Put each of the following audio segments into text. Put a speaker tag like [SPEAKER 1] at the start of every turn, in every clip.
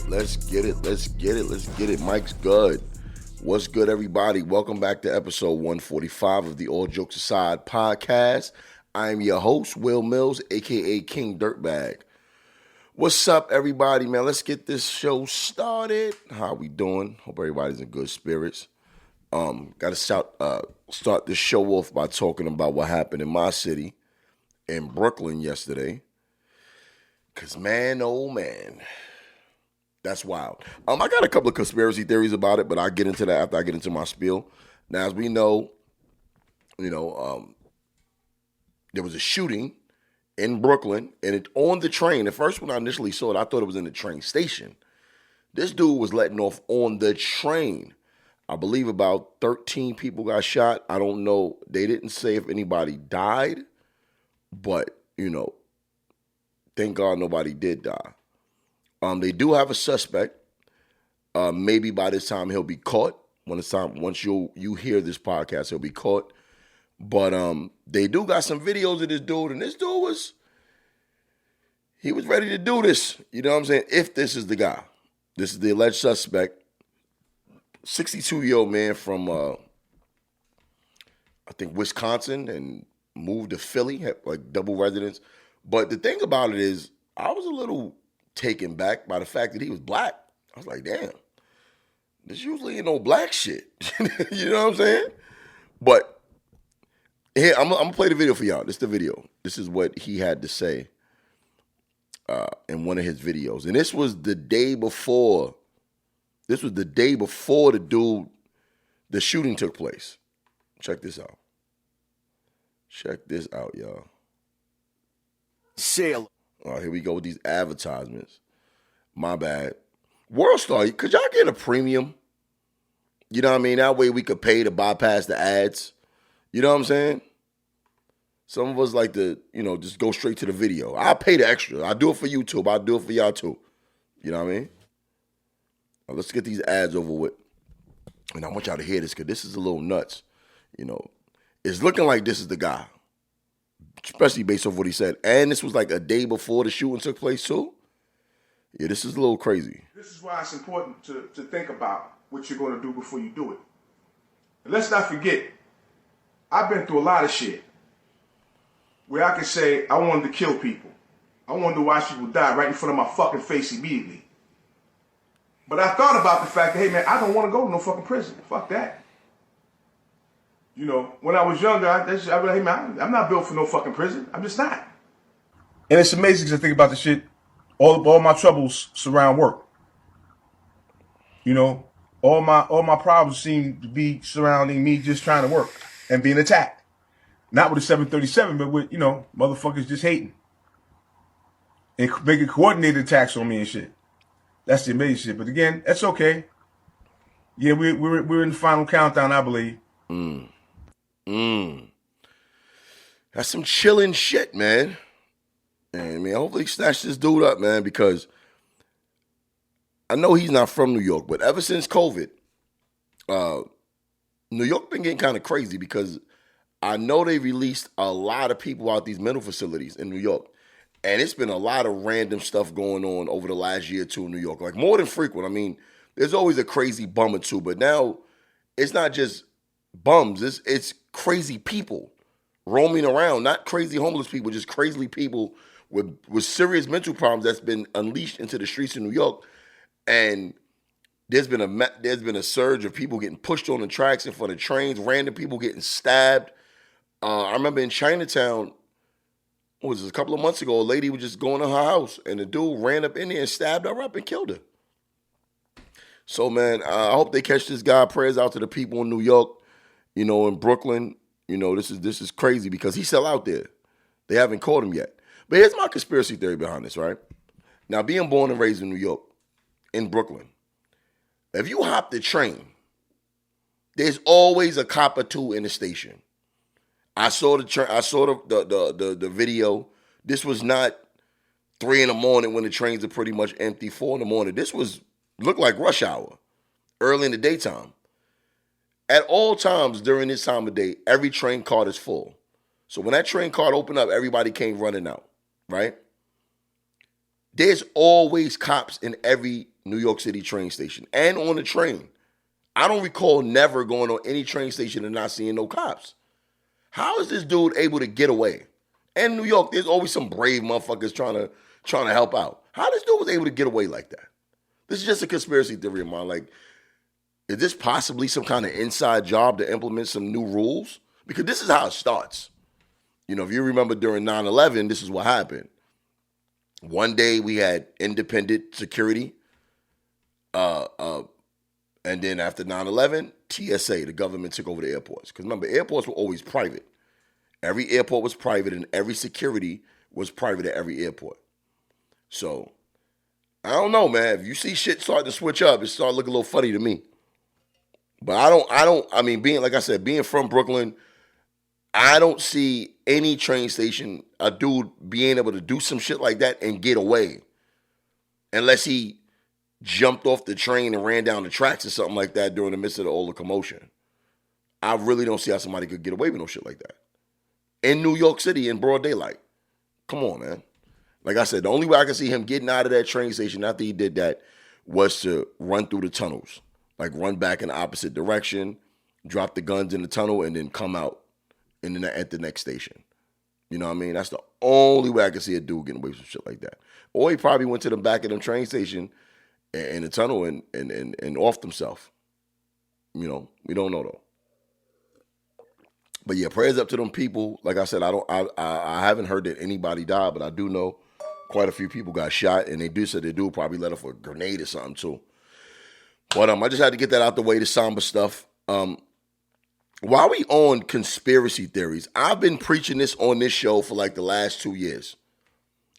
[SPEAKER 1] Let's get it. Mike's good. What's good, everybody? Welcome back to episode 145 of the All Jokes Aside podcast. I am your host, Will Mills, aka King Dirtbag. What's up, everybody, man? Let's get this show started. How we doing? Hope everybody's in good spirits. Got to start this show off by talking about what happened in my city, in Brooklyn yesterday. Because, man, oh, man, that's wild. I got a couple of conspiracy theories about it, but I'll get into that after I get into my spiel. Now, as we know, there was a shooting in Brooklyn, and it on the train. The first when I initially saw it, I thought it was in the train station. This dude was letting off on the train. I believe about 13 people got shot. I don't know. They didn't say if anybody died, but, thank God nobody did die. They do have a suspect. Maybe by this time he'll be caught. Once you hear this podcast, he'll be caught. But they do got some videos of this dude, and this dude was ready to do this. You know what I'm saying? If this is the guy. This is the alleged suspect. 62-year-old man from, I think, Wisconsin, and moved to Philly, had like double residence. But the thing about it is, I was a little taken back by the fact that he was black. I was like, damn, this usually ain't no black shit. You know what I'm saying? But here, I'm going to play the video for y'all. This is the video. This is what he had to say in one of his videos. And this was the day before. This was the day before the shooting took place. Check this out. Check this out, y'all.
[SPEAKER 2] Sale.
[SPEAKER 1] All right, here we go with these advertisements. My bad. WorldStar, could y'all get a premium? You know what I mean? That way we could pay to bypass the ads. You know what I'm saying? Some of us like to, just go straight to the video. I'll pay the extra. I'll do it for YouTube. I'll do it for y'all too. You know what I mean? Now, let's get these ads over with. And I want y'all to hear this because this is a little nuts. It's looking like this is the guy. Especially based off what he said. And this was like a day before the shooting took place too. Yeah, this is a little crazy.
[SPEAKER 3] This is why it's important to think about what you're going to do before you do it. And let's not forget, I've been through a lot of shit where I can say I wanted to kill people. I wanted to watch people die right in front of my fucking face immediately. But I thought about the fact that, hey man, I don't want to go to no fucking prison. Fuck that. When I was younger, I'd be like, hey man, I'm not built for no fucking prison. I'm just not. And it's amazing because I think about the shit. All my troubles surround work. All my problems seem to be surrounding me just trying to work and being attacked. Not with a 737, but with, motherfuckers just hating. And making coordinated attacks on me and shit. That's the amazing shit. But again, that's okay. Yeah, we're in the final countdown, I believe.
[SPEAKER 1] That's some chilling shit, man. And hopefully snatch this dude up, man, because I know he's not from New York, but ever since COVID, New York been getting kind of crazy because I know they released a lot of people out these mental facilities in New York. And it's been a lot of random stuff going on over the last year or two in New York, like more than frequent. I mean, there's always a crazy bum or two, but now it's not just bums. It's crazy people roaming around, not crazy homeless people, just crazy people with serious mental problems that's been unleashed into the streets of New York. And there's been a surge of people getting pushed on the tracks in front of trains, random people getting stabbed. I remember in Chinatown, what was this, a couple of months ago, a lady was just going to her house, and the dude ran up in there and stabbed her up and killed her. So, man, I hope they catch this guy. Prayers out to the people in New York, in Brooklyn. This is crazy because he's still out there. They haven't caught him yet. But here's my conspiracy theory behind this, right? Now, being born and raised in New York, in Brooklyn, if you hop the train, there's always a cop or two in the station. I saw the video. This was not 3 a.m. when the trains are pretty much empty, 4 a.m. This looked like rush hour, early in the daytime. At all times during this time of day, every train card is full. So when that train card opened up, everybody came running out, right? There's always cops in every New York City train station and on the train. I don't recall never going on any train station and not seeing no cops. How is this dude able to get away? And in New York, there's always some brave motherfuckers trying to help out. How this dude was able to get away like that? This is just a conspiracy theory of mine. Like, is this possibly some kind of inside job to implement some new rules? Because this is how it starts. You know, if you remember during 9/11, this is what happened. One day we had independent security. And then after 9/11, TSA, the government took over the airports. Because remember, airports were always private. Every airport was private and every security was private at every airport. So, I don't know, man. If you see shit starting to switch up, it started looking a little funny to me. But I mean, like I said, being from Brooklyn, I don't see any train station, a dude being able to do some shit like that and get away. Unless he jumped off the train and ran down the tracks or something like that during the midst of all the commotion. I really don't see how somebody could get away with no shit like that. In New York City in broad daylight. Come on, man. Like I said, the only way I can see him getting out of that train station after he did that was to run through the tunnels. Like run back in the opposite direction, drop the guns in the tunnel, and then come out at the next station. You know what I mean? That's the only way I can see a dude getting away with some shit like that. Or he probably went to the back of the train station in the tunnel and offed himself. You know, we don't know though. But yeah, prayers up to them people. Like I said, I haven't heard that anybody died, but I do know quite a few people got shot, and they do say they do probably let off a grenade or something too. But I just had to get that out the way, the somber stuff. While we on conspiracy theories, I've been preaching this on this show for like the last 2 years.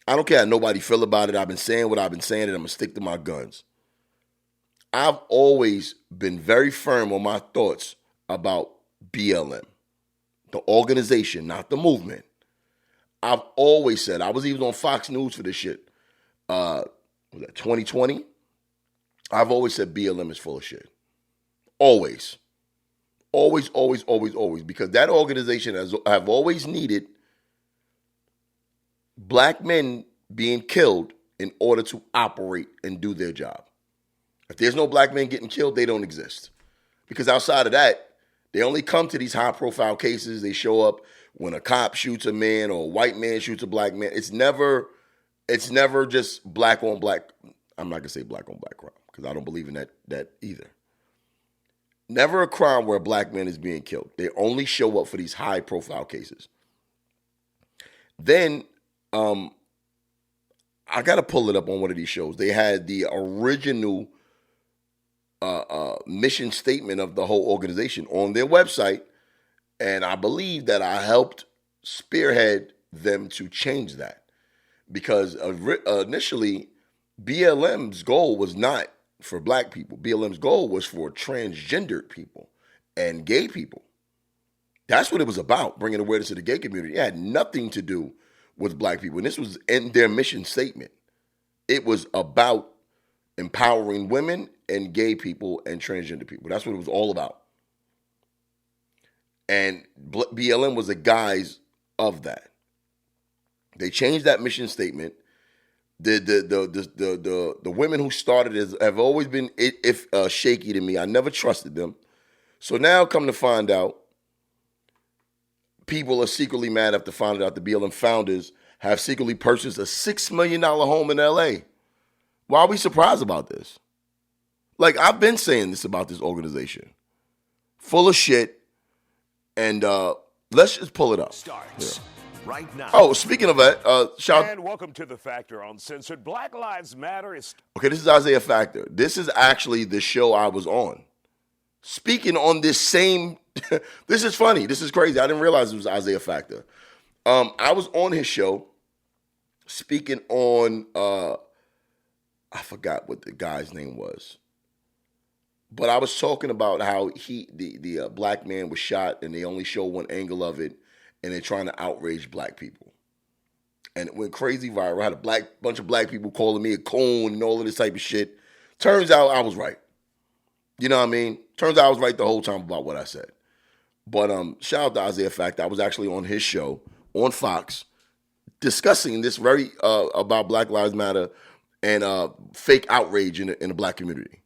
[SPEAKER 1] I don't care how nobody feel about it. I've been saying what I've been saying, and I'm going to stick to my guns. I've always been very firm on my thoughts about BLM, the organization, not the movement. I've always said, I was even on Fox News for this shit. Was that 2020? I've always said BLM is full of shit. Always. Always, always, always, always. Because that organization have always needed black men being killed in order to operate and do their job. If there's no black men getting killed, they don't exist. Because outside of that, they only come to these high-profile cases. They show up when a cop shoots a man or a white man shoots a black man. It's never just black on black. I'm not going to say black on black crime because I don't believe in that either. Never a crime where a black man is being killed. They only show up for these high-profile cases. Then I got to pull it up on one of these shows. They had the original mission statement of the whole organization on their website, and I believe that I helped spearhead them to change that because initially BLM's goal was not for black people. BLM's goal was for transgendered people and gay people. That's what it was about, bringing awareness to the gay community. It had nothing to do with black people, and this was in their mission statement. It was about empowering women and gay people and transgender people. That's what it was all about. And BLM was a guise of that. They changed that mission statement. The women who started it have always been shaky to me. I never trusted them. So now come to find out, people are secretly mad after finding out the BLM founders have secretly purchased a $6 million home in LA. Why are we surprised about this? Like, I've been saying this about this organization. Full of shit. And let's just pull it up.
[SPEAKER 2] Starts right now.
[SPEAKER 1] Oh, speaking of that, shout.
[SPEAKER 2] And welcome to The Factor Uncensored. Black Lives Matter is...
[SPEAKER 1] Okay, this is Isaiah Factor. This is actually the show I was on. Speaking on this same... This is funny. This is crazy. I didn't realize it was Isaiah Factor. I was on his show speaking on... I forgot what the guy's name was. But I was talking about how the black man was shot and they only show one angle of it and they're trying to outrage black people. And it went crazy viral. I had a bunch of black people calling me a coon and all of this type of shit. Turns out I was right. You know what I mean? Turns out I was right the whole time about what I said. But shout out to Isaiah Fact. I was actually on his show on Fox discussing this very about Black Lives Matter and fake outrage in the black community.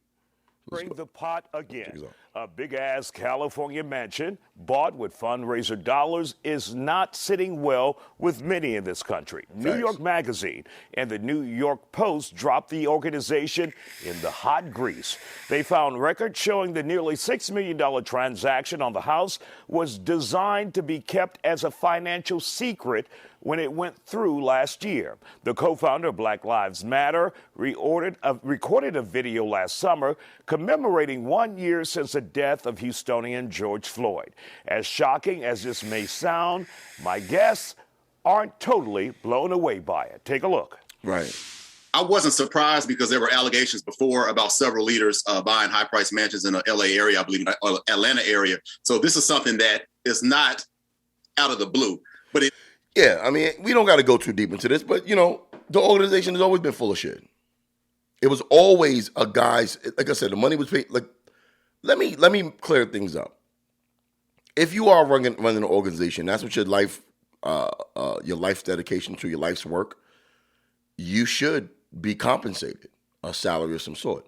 [SPEAKER 2] Bring the pot again.
[SPEAKER 1] this out.
[SPEAKER 2] A big-ass California mansion bought with fundraiser dollars is not sitting well with many in this country. New York Magazine and the New York Post dropped the organization in the hot grease. They found records showing the nearly $6 million transaction on the house was designed to be kept as a financial secret when it went through last year. The co-founder of Black Lives Matter recorded a video last summer commemorating 1 year since the death of Houstonian George Floyd. As shocking as this may sound, my guests aren't totally blown away by it. Take a look.
[SPEAKER 1] Right.
[SPEAKER 4] I wasn't surprised because there were allegations before about several leaders buying high-priced mansions in the LA area, I believe, or Atlanta area. So this is something that is not out of the blue. But it.
[SPEAKER 1] Yeah, I mean, we don't got to go too deep into this, but, you know, the organization has always been full of shit. It was always a guy's, like I said, the money was paid. Like, let me clear things up. If you are running an organization, that's what your life's dedication to, your life's work, you should be compensated a salary of some sort.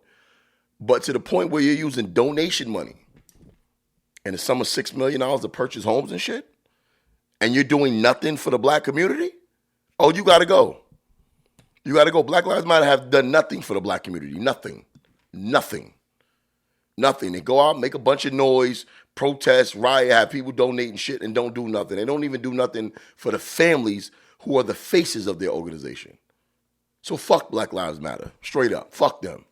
[SPEAKER 1] But to the point where you're using donation money and the sum of $6 million to purchase homes and shit, and you're doing nothing for the black community, oh, you got to go. You got to go. Black Lives Matter have done nothing for the black community. Nothing. They go out, make a bunch of noise, protest, riot, have people donating shit and don't do nothing. They don't even do nothing for the families who are the faces of their organization. So fuck Black Lives Matter. Straight up. Fuck them.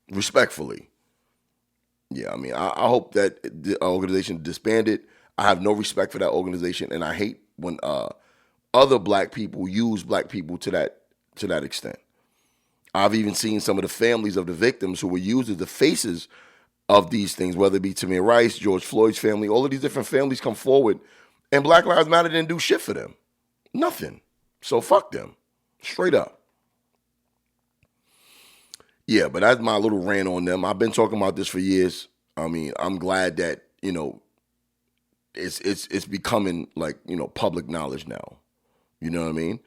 [SPEAKER 1] Respectfully. Yeah, I mean, I hope that the organization disbanded. I have no respect for that organization, and I hate when other black people use black people to that extent. I've even seen some of the families of the victims who were used as the faces of these things, whether it be Tamir Rice, George Floyd's family, all of these different families come forward, and Black Lives Matter didn't do shit for them. Nothing. So fuck them. Straight up. Yeah, but that's my little rant on them. I've been talking about this for years. I mean, I'm glad that, you know, it's becoming like, you know, public knowledge now. You know what I mean?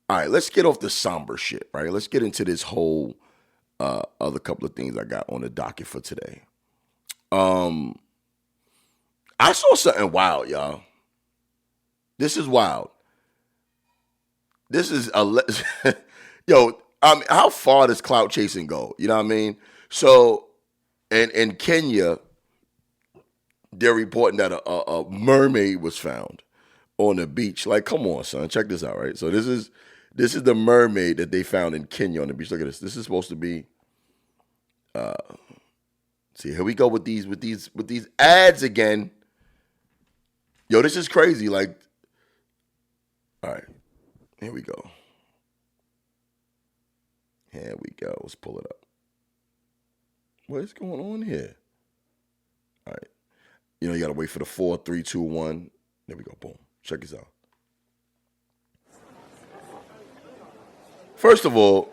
[SPEAKER 1] All right, let's get off the somber shit, right? Let's get into this whole other couple of things I got on the docket for today. I saw something wild, y'all. This is wild. This is yo, I mean, how far does clout chasing go? You know what I mean? So, in Kenya, they're reporting that a mermaid was found on the beach. Like, come on, son, check this out, right? So this is the mermaid that they found in Kenya on the beach. Look at this. This is supposed to be. See, here we go with these ads again. Yo, this is crazy. Like, all right, here we go. Here we go. Let's pull it up. What is going on here? All right. You know, you got to wait for the 4, 3, 2, 1. There we go. Boom. Check this out. First of all,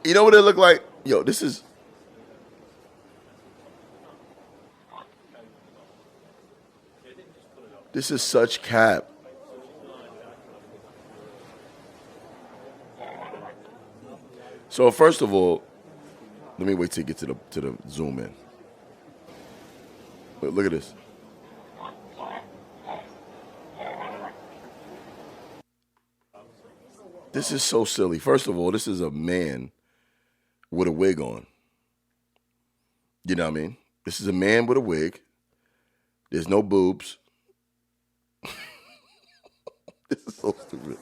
[SPEAKER 1] you know what it look like? Yo, this is such cap. So first of all, let me wait till you get to the zoom in. Look at this. This is so silly. First of all, this is a man with a wig on. You know what I mean? This is a man with a wig. There's no boobs. This is so stupid.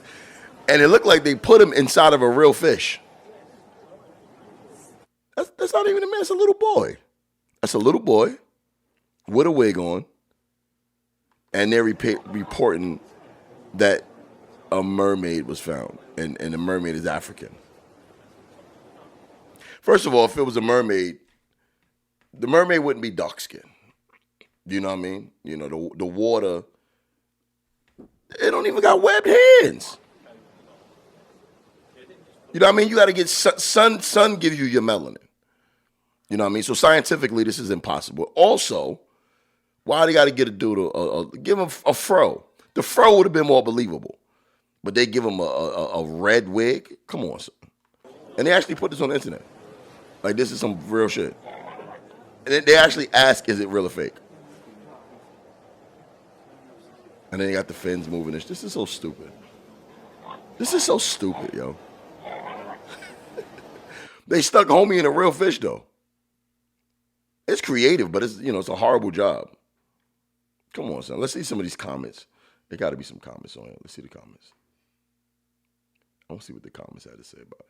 [SPEAKER 1] And it looked like they put him inside of a real fish. That's not even a man. It's a little boy. That's a little boy with a wig on. And they're reporting that a mermaid was found. And the mermaid is African. First of all, if it was a mermaid, the mermaid wouldn't be dark skinned. You know what I mean? You know, the water, it don't even got webbed hands. You know what I mean? You got to get sun gives you your melanin. You know what I mean? So scientifically, this is impossible. Also, why they got to get a dude, give him a fro? The fro would have been more believable. But they give him a red wig? Come on, son. And they actually put this on the internet. Like, this is some real shit. And they actually ask, is it real or fake? And then they got the fins moving. This is so stupid. This is so stupid, yo. They stuck homie in a real fish, though. It's creative, but it's a horrible job. Come on, son. Let's see some of these comments. There got to be some comments on it. Let's see the comments. I want to see what the comments had to say about it.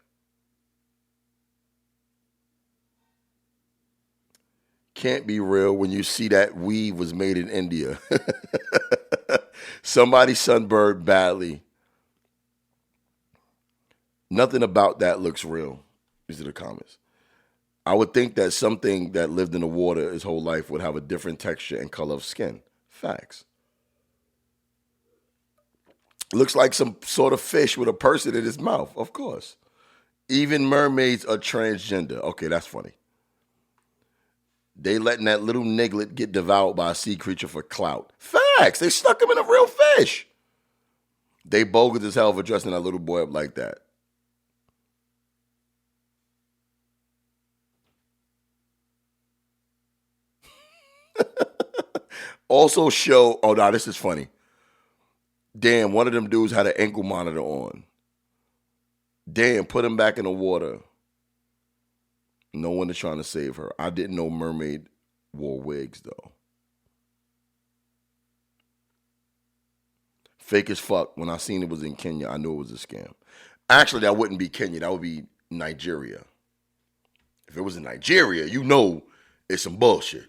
[SPEAKER 1] Can't be real when you see that weave was made in India. Somebody sunburned badly. Nothing about that looks real. These are the comments. I would think that something that lived in the water his whole life would have a different texture and color of skin. Facts. Looks like some sort of fish with a person in his mouth, of course. Even mermaids are transgender. Okay, that's funny. They letting that little niglet get devoured by a sea creature for clout. Facts. They stuck him in a real fish. They bogus as hell for dressing that little boy up like that. Also show, oh no, this is funny. Damn, one of them dudes had an ankle monitor on. Damn, put him back in the water. No one is trying to save her. I didn't know Mermaid wore wigs, though. Fake as fuck. When I seen it was in Kenya, I knew it was a scam. Actually, that wouldn't be Kenya. That would be Nigeria. If it was in Nigeria, you know it's some bullshit.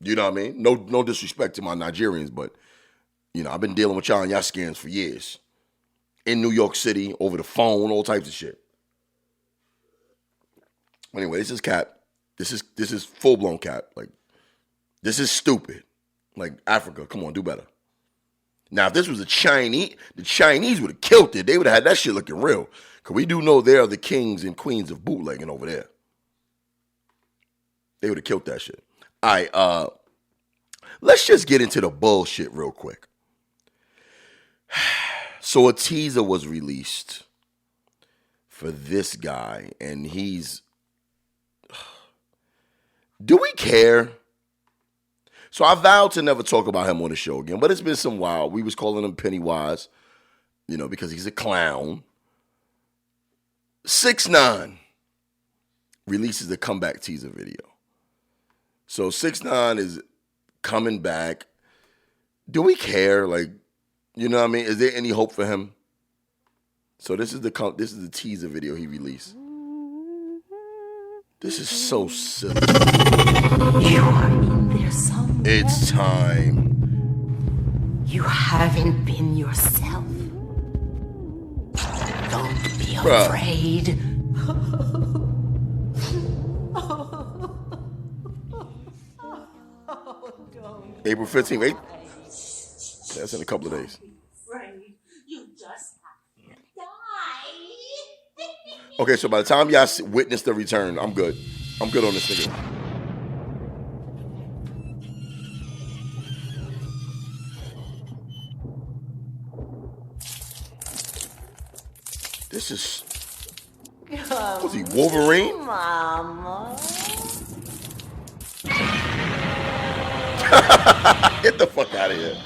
[SPEAKER 1] You know what I mean? No disrespect to my Nigerians, but, I've been dealing with y'all and y'all scams for years. In New York City, over the phone, all types of shit. Anyway, this is cap. This is full-blown cap. Like, this is stupid. Like, Africa, come on, do better. Now, if this was the Chinese would have killed it. They would have had that shit looking real. Because we do know they are the kings and queens of bootlegging over there. They would have killed that shit. All right, let's just get into the bullshit real quick. So a teaser was released for this guy, and he's... Do we care? So I vowed to never talk about him on the show again, but it's been some while. We was calling him Pennywise, because he's a clown. 6ix9ine releases a comeback teaser video. So 6ix9ine is coming back. Do we care? Like, you know what I mean? Is there any hope for him? So this is the teaser video he released. This is so silly.
[SPEAKER 5] You are in there somewhere.
[SPEAKER 1] It's time.
[SPEAKER 5] You haven't been yourself. Don't be
[SPEAKER 1] Bruh.
[SPEAKER 5] afraid.
[SPEAKER 1] April 15th. That's in a couple of days.
[SPEAKER 5] You just have to die.
[SPEAKER 1] Okay, so by the time y'all witness the return, I'm good. I'm good on this nigga. This is... Was he Wolverine?
[SPEAKER 5] Mama.
[SPEAKER 1] Get the fuck out of here.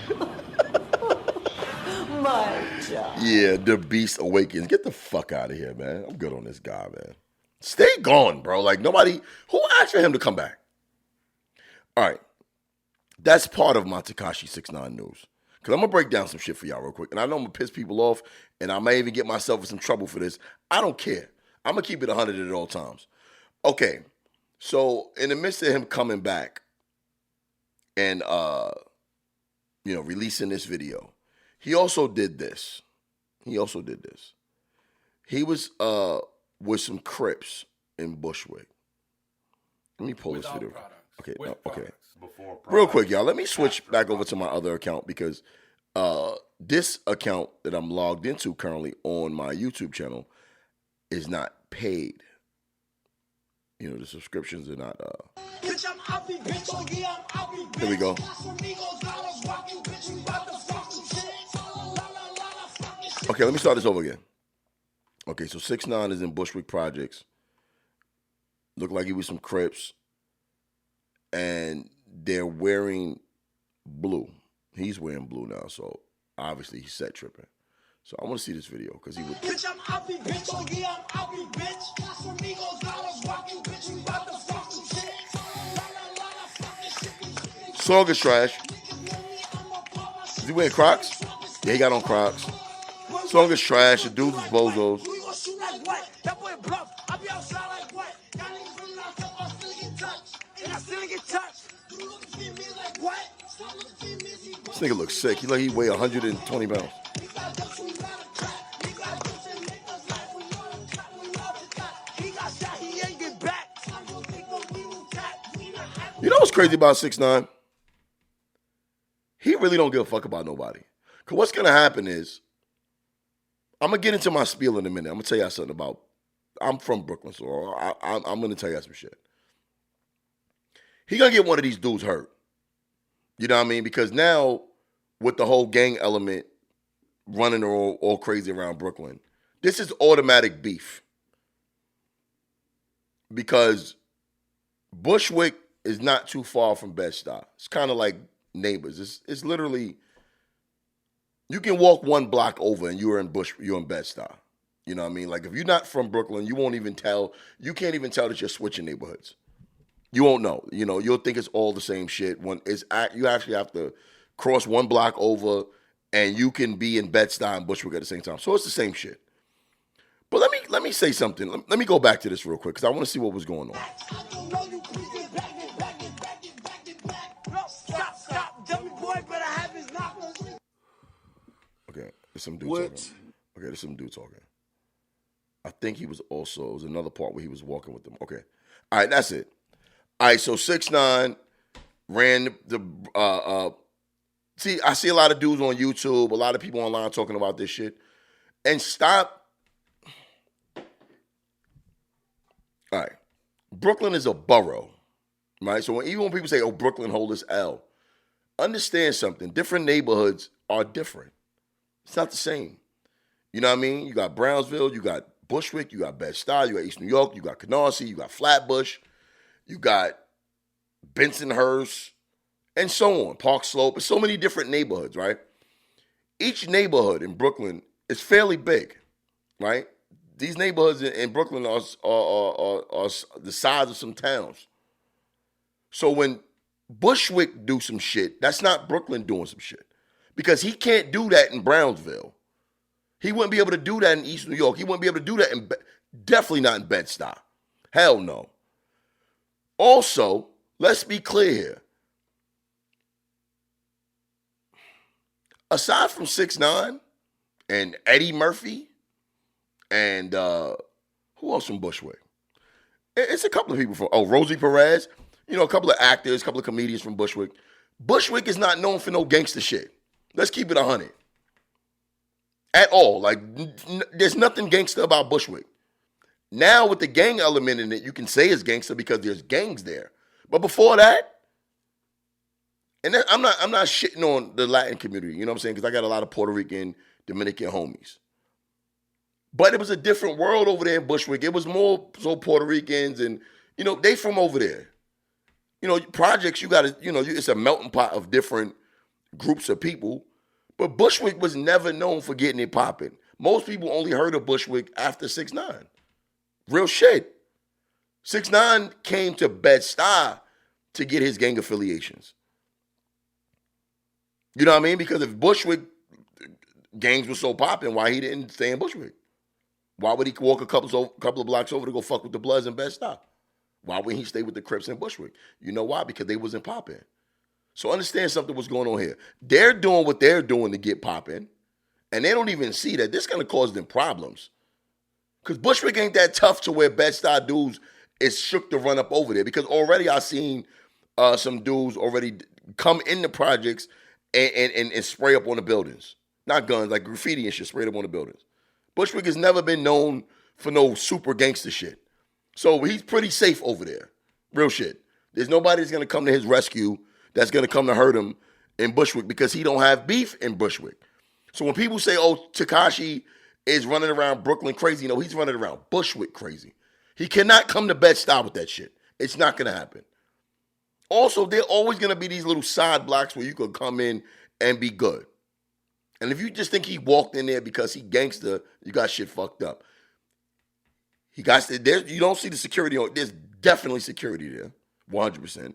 [SPEAKER 5] My job.
[SPEAKER 1] Yeah, the Beast Awakens. Get the fuck out of here, man. I'm good on this guy, man. Stay gone, bro. Like, nobody... Who asked for him to come back? All right. That's part of my Tekashi 6ix9ine news. Because I'm going to break down some shit for y'all real quick. And I know I'm going to piss people off, and I may even get myself in some trouble for this. I don't care. I'm going to keep it 100 at all times. Okay. So, in the midst of him coming back and, releasing this video, he also did this. He was with some Crips in Bushwick. Let me pull this video. Okay, okay. Real quick, y'all. Let me switch back over to my other account because this account that I'm logged into currently on my YouTube channel is not paid. The subscriptions are not. Here we go. Okay, let me start this over again. Okay, so 6ix9ine is in Bushwick Projects. Looked like he was some Crips. And they're wearing blue. He's wearing blue now, so obviously he's set tripping. So I want to see this video because he would.
[SPEAKER 6] Bitch, I'm out, bitch. Oh, yeah, I'm out, bitch. Got some amigos, dollars, walking, bitch. We about to fuck some shit.
[SPEAKER 1] Song is trash. Is he wearing Crocs? Yeah, he got on Crocs. Song is trash. The dudes is bozos.
[SPEAKER 6] You gonna shoot like what? That boy bluff. I be outside like what? Y'all niggas really not tough, I still get touched. And I still get touched. You look at me like what?
[SPEAKER 1] This nigga looks sick. He like he weigh 120 pounds. You know what's crazy about 6ix9ine? He really don't give a fuck about nobody. Because what's going to happen is, I'm going to get into my spiel in a minute. I'm going to tell y'all something about, I'm from Brooklyn, so I'm going to tell y'all some shit. He going to get one of these dudes hurt. You know what I mean? Because now, with the whole gang element running all crazy around Brooklyn, this is automatic beef. Because Bushwick is not too far from Bed-Stuy. It's kind of like neighbors. It's literally, you can walk one block over and you're in Bed-Stuy. You know what I mean? Like if you're not from Brooklyn, you won't even tell. You can't even tell that you're switching neighborhoods. You won't know. You know, you'll think it's all the same shit. When you actually have to cross one block over, and you can be in Bed-Stuy and Bushwick at the same time. So it's the same shit. But let me say something. Let me go back to this real quick because I want to see what was going on. Okay, there's some dude talking. Okay, there's some dude talking. I think it was another part where he was walking with them. Okay. All right, that's it. All right, so 6ix9ine ran see, I see a lot of dudes on YouTube, a lot of people online talking about this shit. And stop. All right. Brooklyn is a borough, right? So even when people say, oh, Brooklyn hold this L, understand something. Different neighborhoods are different. It's not the same. You know what I mean? You got Brownsville, you got Bushwick, you got Bed-Stuy, you got East New York, you got Canarsie, you got Flatbush, you got Bensonhurst, and so on, Park Slope. There's so many different neighborhoods, right? Each neighborhood in Brooklyn is fairly big, right? These neighborhoods in Brooklyn are the size of some towns. So when Bushwick do some shit, that's not Brooklyn doing some shit. Because he can't do that in Brownsville. He wouldn't be able to do that in East New York. He wouldn't be able to do that definitely not in Bed-Stuy. Hell no. Also, let's be clear here. Aside from 6ix9ine and Eddie Murphy and who else from Bushwick? It's a couple of people from, Rosie Perez, you know, a couple of actors, a couple of comedians from Bushwick. Bushwick is not known for no gangster shit. Let's keep it 100. At all. Like, there's nothing gangster about Bushwick. Now, with the gang element in it, you can say it's gangster because there's gangs there. But before that, and I'm not shitting on the Latin community, you know what I'm saying? Because I got a lot of Puerto Rican, Dominican homies. But it was a different world over there in Bushwick. It was more so Puerto Ricans and, you know, they from over there. You know, projects, you got to, you know, it's a melting pot of different groups of people. But Bushwick was never known for getting it popping. Most people only heard of Bushwick after 6ix9ine. Real shit. 6ix9ine came to Bed-Stuy to get his gang affiliations. You know what I mean? Because if Bushwick gangs were so popping, why he didn't stay in Bushwick? Why would he walk a couple of blocks over to go fuck with the Bloods in Bed-Stuy? Why wouldn't he stay with the Crips in Bushwick? You know why? Because they wasn't popping. So understand something what's going on here. They're doing what they're doing to get popping, and they don't even see that this is going to cause them problems. Because Bushwick ain't that tough to where Bed-Stuy dudes is shook to run up over there. Because already I seen some dudes already come in the projects and spray up on the buildings. Not guns, like graffiti and shit sprayed up on the buildings. Bushwick has never been known for no super gangster shit. So he's pretty safe over there. Real shit. There's nobody that's going to come to his rescue that's going to come to hurt him in Bushwick because he don't have beef in Bushwick. So when people say, oh, Tekashi is running around Brooklyn crazy, no, he's running around Bushwick crazy. He cannot come to Bed-Stuy with that shit. It's not going to happen. Also, there are always going to be these little side blocks where you could come in and be good. And if you just think he walked in there because he gangster, you got shit fucked up. He got there. You don't see the security on. There's definitely security there, 100%.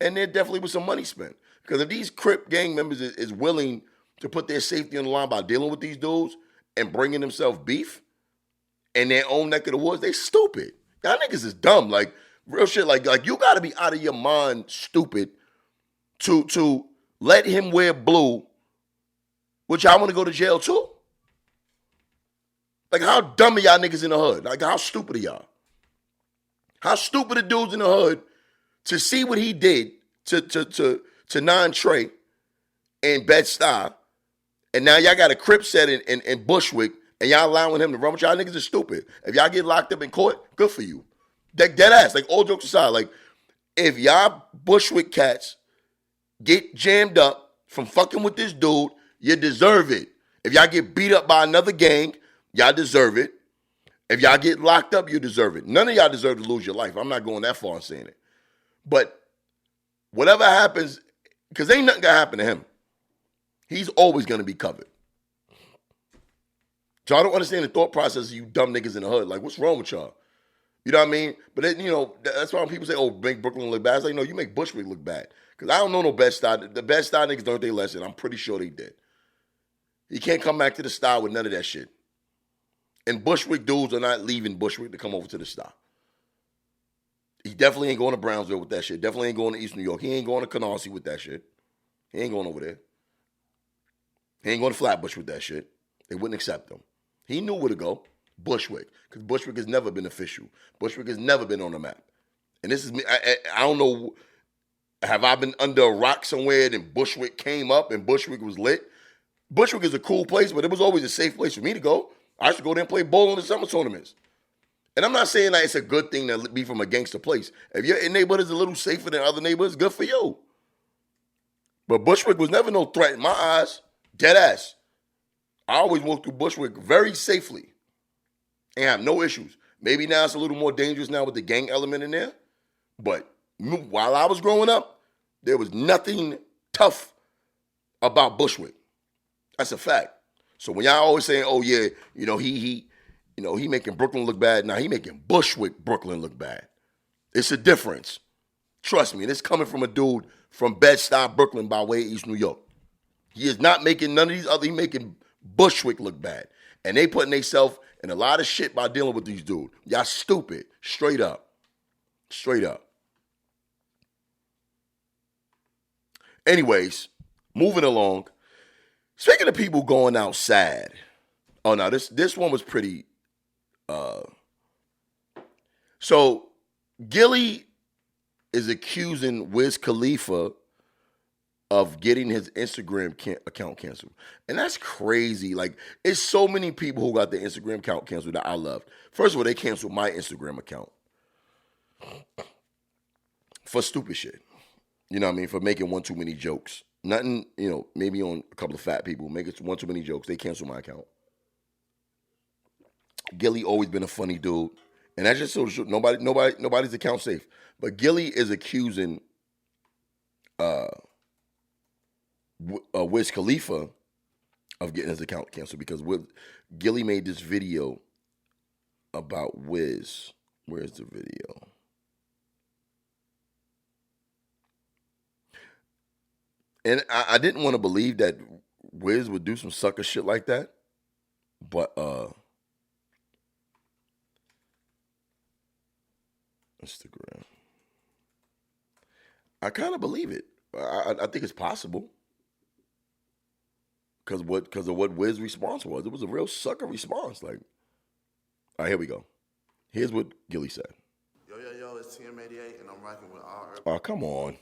[SPEAKER 1] And there definitely was some money spent. Because if these Crip gang members is willing to put their safety on the line by dealing with these dudes and bringing themselves beef in their own neck of the woods, they stupid. Y'all niggas is dumb. Like, real shit. Like you got to be out of your mind stupid to let him wear blue, which y'all want to go to jail too? Like, how dumb are y'all niggas in the hood? Like, how stupid are y'all? How stupid are dudes in the hood to see what he did to Nine Trey and Bed-Stuy, and now y'all got a Crip set in Bushwick, and y'all allowing him to run with y'all niggas is stupid. If y'all get locked up in court, good for you. Dead ass, like, all jokes aside, like, if y'all Bushwick cats get jammed up from fucking with this dude, you deserve it. If y'all get beat up by another gang, y'all deserve it. If y'all get locked up, you deserve it. None of y'all deserve to lose your life. I'm not going that far in saying it. But whatever happens, because ain't nothing going to happen to him. He's always going to be covered. So I don't understand the thought process of you dumb niggas in the hood. Like, what's wrong with y'all? You know what I mean? But then, you know, that's why when people say, oh, make Brooklyn look bad. It's like, no, you make Bushwick look bad. Because I don't know no Bed-Stuy. The Bed-Stuy niggas learned their lesson. I'm pretty sure they did. You can't come back to the style with none of that shit. And Bushwick dudes are not leaving Bushwick to come over to the style. He definitely ain't going to Brownsville with that shit. Definitely ain't going to East New York. He ain't going to Canarsie with that shit. He ain't going over there. He ain't going to Flatbush with that shit. They wouldn't accept him. He knew where to go. Bushwick. Because Bushwick has never been official. Bushwick has never been on the map. And this is me. I don't know. Have I been under a rock somewhere and Bushwick came up and Bushwick was lit? Bushwick is a cool place, but it was always a safe place for me to go. I used to go there and play ball in the summer tournaments. And I'm not saying that it's a good thing to be from a gangster place. If your neighborhood is a little safer than other neighborhoods, good for you. But Bushwick was never no threat in my eyes. Dead ass. I always walked through Bushwick very safely and have no issues. Maybe now it's a little more dangerous now with the gang element in there. But while I was growing up, there was nothing tough about Bushwick. That's a fact. So when y'all always saying, oh yeah, you know, he making Brooklyn look bad. Now he making Bushwick Brooklyn look bad. It's a difference. Trust me, and it's coming from a dude from Bed-Stuy, Brooklyn by way of East New York. He is not making none of these other, he making Bushwick look bad. And they putting themselves in a lot of shit by dealing with these dudes. Y'all stupid. Straight up. Straight up. Anyways, moving along. Speaking of people going out sad. Oh no, this one was pretty so Gilly is accusing Wiz Khalifa of getting his Instagram account canceled. And that's crazy. Like, it's so many people who got their Instagram account canceled that I love. First of all, they canceled my Instagram account for stupid shit. You know what I mean? For making one too many jokes. Nothing, you know, maybe on a couple of fat people, making one too many jokes. They canceled my account. Gilly always been a funny dude. And that's just so nobody's account safe. But Gilly is accusing Wiz Khalifa of getting his account canceled because Gilly made this video about Wiz. Where's the video? And I didn't want to believe that Wiz would do some sucker shit like that, but Instagram. I kind of believe it. I think it's possible. Because of what Wiz's response was. It was a real sucker response. Like, all right, here we go. Here's what Gilly said.
[SPEAKER 7] Yo, it's TM88, and I'm rocking with all.
[SPEAKER 1] Oh, come on.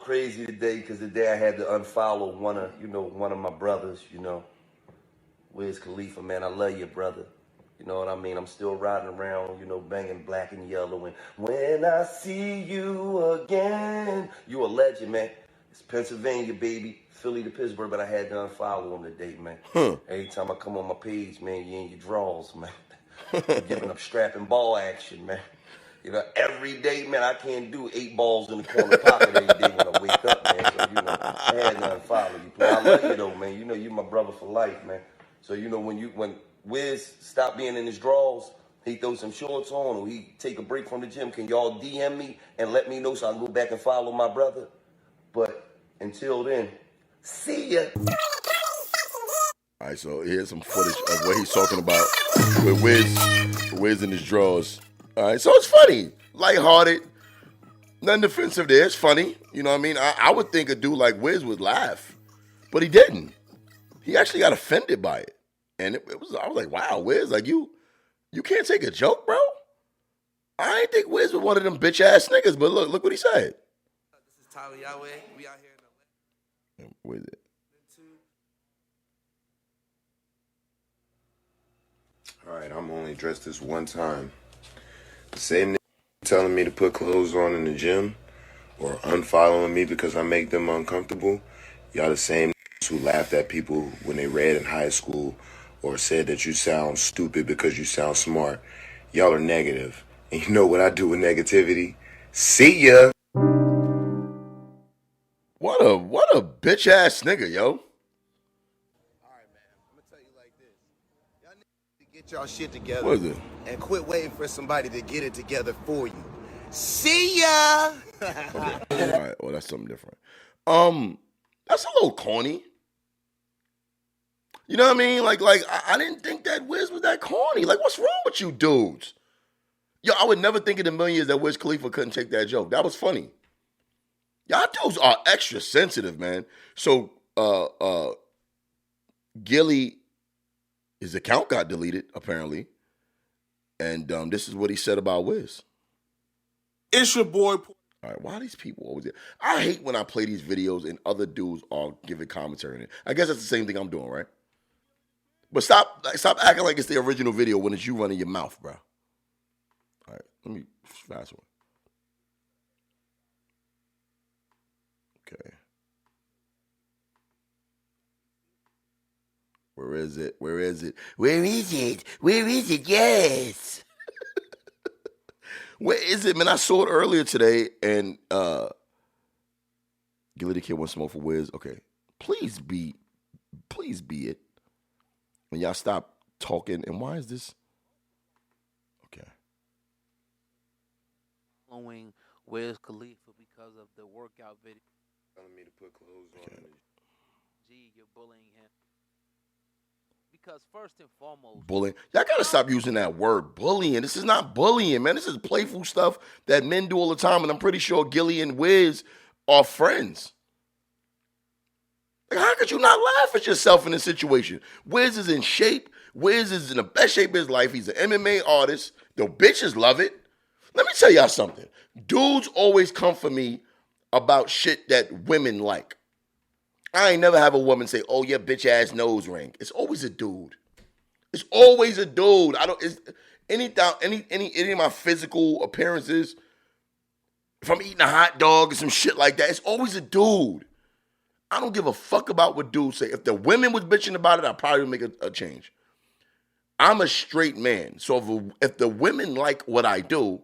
[SPEAKER 8] Crazy today because today I had to unfollow one of my brothers, Wiz Khalifa, man. I love you, brother. You know what I mean? I'm still riding around, banging black and yellow. And when I see you again, you a legend, man. It's Pennsylvania, baby. Philly to Pittsburgh, but I had to unfollow him today, man. Every time I come on my page, man, you in your drawers, man. You're giving up strapping ball action, man. You know, every day, man, I can't do 8 balls in the corner pocket every day when I wake up, man. So, you know, I had to unfollow you. But I love you, though, man. You know, you're my brother for life, man. So, you know, when Wiz stopped being in his drawers, he throw some shorts on or he take a break from the gym, can y'all DM me and let me know so I can go back and follow my brother? But until then, see ya.
[SPEAKER 1] All right, so here's some footage of what he's talking about with Wiz in his drawers. All right, so it's funny, lighthearted, nothing offensive there. It's funny, you know what I mean? I would think a dude like Wiz would laugh, but he didn't. He actually got offended by it, and I was like, wow, Wiz, like you can't take a joke, bro. I ain't think Wiz was one of them bitch ass niggas, but look what he said.
[SPEAKER 7] This is Tyler Yahweh. We out here in LA.
[SPEAKER 1] Where is it?
[SPEAKER 9] All right, I'm only dressed this one time. The same nigga telling me to put clothes on in the gym or unfollowing me because I make them uncomfortable, y'all the same niggas who laughed at people when they read in high school or said that you sound stupid because you sound smart. Y'all are negative. And you know what I do with negativity? See ya.
[SPEAKER 1] What a bitch ass nigga, yo.
[SPEAKER 7] Get y'all shit together.
[SPEAKER 1] What is it?
[SPEAKER 7] And quit waiting for somebody to get it together for you. See ya.
[SPEAKER 1] Okay. All right. Well, that's something different. That's a little corny. You know what I mean? Like I didn't think that Wiz was that corny. Like, what's wrong with you dudes? Yo, I would never think in a million years that Wiz Khalifa couldn't take that joke. That was funny. Y'all dudes are extra sensitive, man. So, Gilly, his account got deleted, apparently. And this is what he said about Wiz.
[SPEAKER 3] It's your boy.
[SPEAKER 1] All right, why are these people always there? I hate when I play these videos and other dudes are giving commentary in it. I guess that's the same thing I'm doing, right? But stop acting like it's the original video when it's you running your mouth, bro. All right, let me fast forward. Okay. Where is it? Where is it? Where is it? Where is it? Yes. Where is it, man? I saw it earlier today, and Gilly the Kid wants smoke for Wiz. Okay. Please be it. And y'all stop talking. And why is this? Okay.
[SPEAKER 10] Following Wiz Khalifa because of the workout video.
[SPEAKER 9] Telling me to put clothes on.
[SPEAKER 1] Okay.
[SPEAKER 10] Gee, you're bullying him. Because first and foremost,
[SPEAKER 1] Bullying. Y'all gotta stop using that word bullying. This is not bullying, man. This is playful stuff that men do all the time, and I'm pretty sure Gilly and Wiz are friends. Like, how could you not laugh at yourself in this situation? Wiz is in shape. Wiz is in the best shape of his life. He's an MMA artist. The bitches love it. Let me tell y'all something. Dudes always come for me about shit that women like. I ain't never have a woman say, "Oh, your bitch ass nose ring." It's always a dude. It's always a dude. Any of my physical appearances, if I'm eating a hot dog or some shit like that, it's always a dude. I don't give a fuck about what dudes say. If the women was bitching about it, I'd probably make a change. I'm a straight man. So if the women like what I do,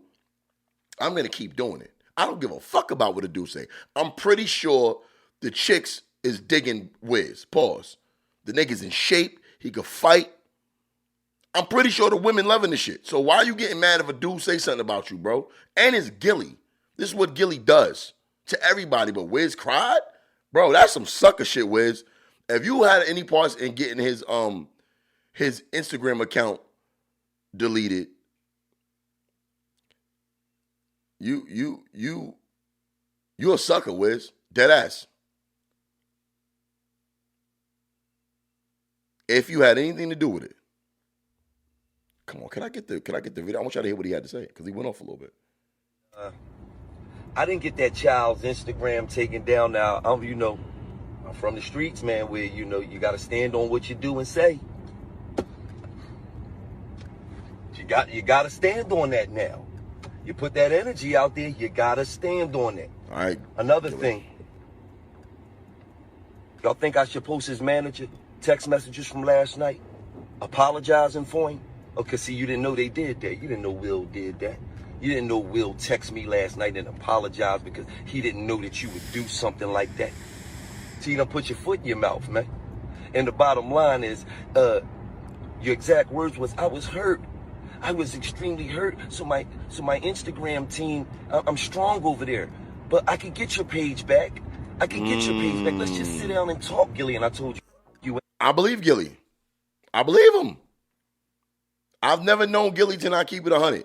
[SPEAKER 1] I'm going to keep doing it. I don't give a fuck about what a dude say. I'm pretty sure the chicks is digging Wiz. Pause. The nigga's in shape. He could fight. I'm pretty sure the women loving this shit. So why are you getting mad if a dude say something about you, bro? And it's Gilly. This is what Gilly does to everybody. But Wiz cried? Bro, that's some sucker shit, Wiz. If you had any parts in getting his Instagram account deleted, you're a sucker, Wiz. Dead ass. If you had anything to do with it. Come on, can I get the video? I want y'all to hear what he had to say, because he went off a little bit.
[SPEAKER 8] I didn't get that child's Instagram taken down. Now, I'm from the streets, man, where, you got to stand on what you do and say. You got to stand on that now. You put that energy out there, you got to stand on it.
[SPEAKER 1] All right.
[SPEAKER 8] Another thing, Y'all think I should post his manager text messages from last night, apologizing for him? Okay, see, you didn't know they did that. You didn't know Will did that. You didn't know Will text me last night and apologized because he didn't know that you would do something like that. So you done put your foot in your mouth, man. And the bottom line is, your exact words was, I was hurt. I was extremely hurt. So my Instagram team, I'm strong over there. But I could get your page back. I could get your page back. Let's just sit down and talk, Gilly. And I told you.
[SPEAKER 1] I believe Gilly. I believe him. I've never known Gilly to not keep it 100.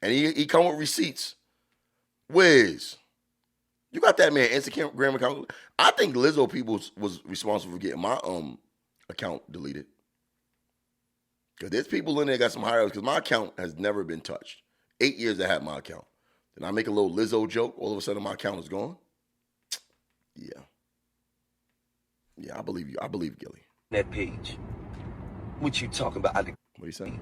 [SPEAKER 1] And he come with receipts. Wiz, you got that man Instagram account? I think Lizzo people was responsible for getting my account deleted. Because there's people in there got some higher ups, because my account has never been touched. 8 years I had my account. Then I make a little Lizzo joke, all of a sudden my account is gone. Yeah. Yeah, I believe you. I believe Gilly.
[SPEAKER 8] That page. What you talking about? What
[SPEAKER 1] are you saying?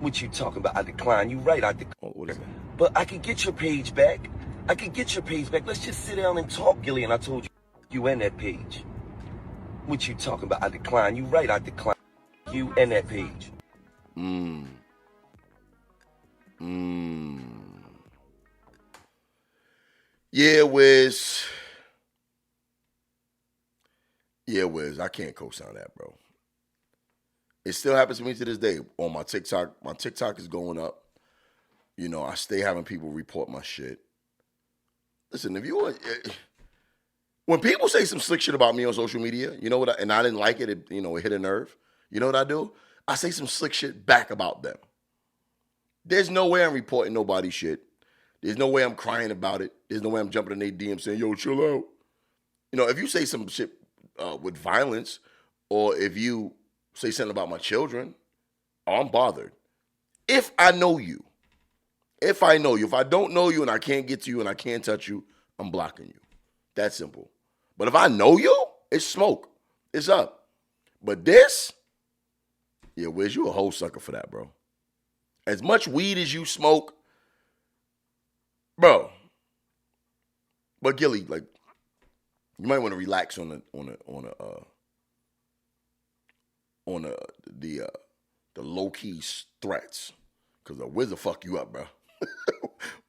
[SPEAKER 8] What you talking about? I decline. You right, I decline.
[SPEAKER 1] Oh, what is that?
[SPEAKER 8] But I could get your page back. I could get your page back. Let's just sit down and talk, Gilly. And I told you and that page. What you talking about? I decline. You right, I decline. You and that page.
[SPEAKER 1] Yeah, Wiz. Yeah, Wiz. I can't co-sign that, bro. It still happens to me to this day. On my TikTok is going up. You know, I stay having people report my shit. Listen, if you want, when people say some slick shit about me on social media, you know what? And I didn't like it. It hit a nerve. You know what I do? I say some slick shit back about them. There's no way I'm reporting nobody's shit. There's no way I'm crying about it. There's no way I'm jumping in their DM saying, "Yo, chill out." You know, if you say some shit with violence, or if you say something about my children, I'm bothered. If I know you, if I don't know you and I can't get to you and I can't touch you, I'm blocking you. That's simple. But if I know you, it's smoke. It's up. But this, yeah, Wiz, you a whole sucker for that, bro. As much weed as you smoke, bro. But Gilly, like, you might want to relax on the low key threats, because the Wiz will fuck you up, bro.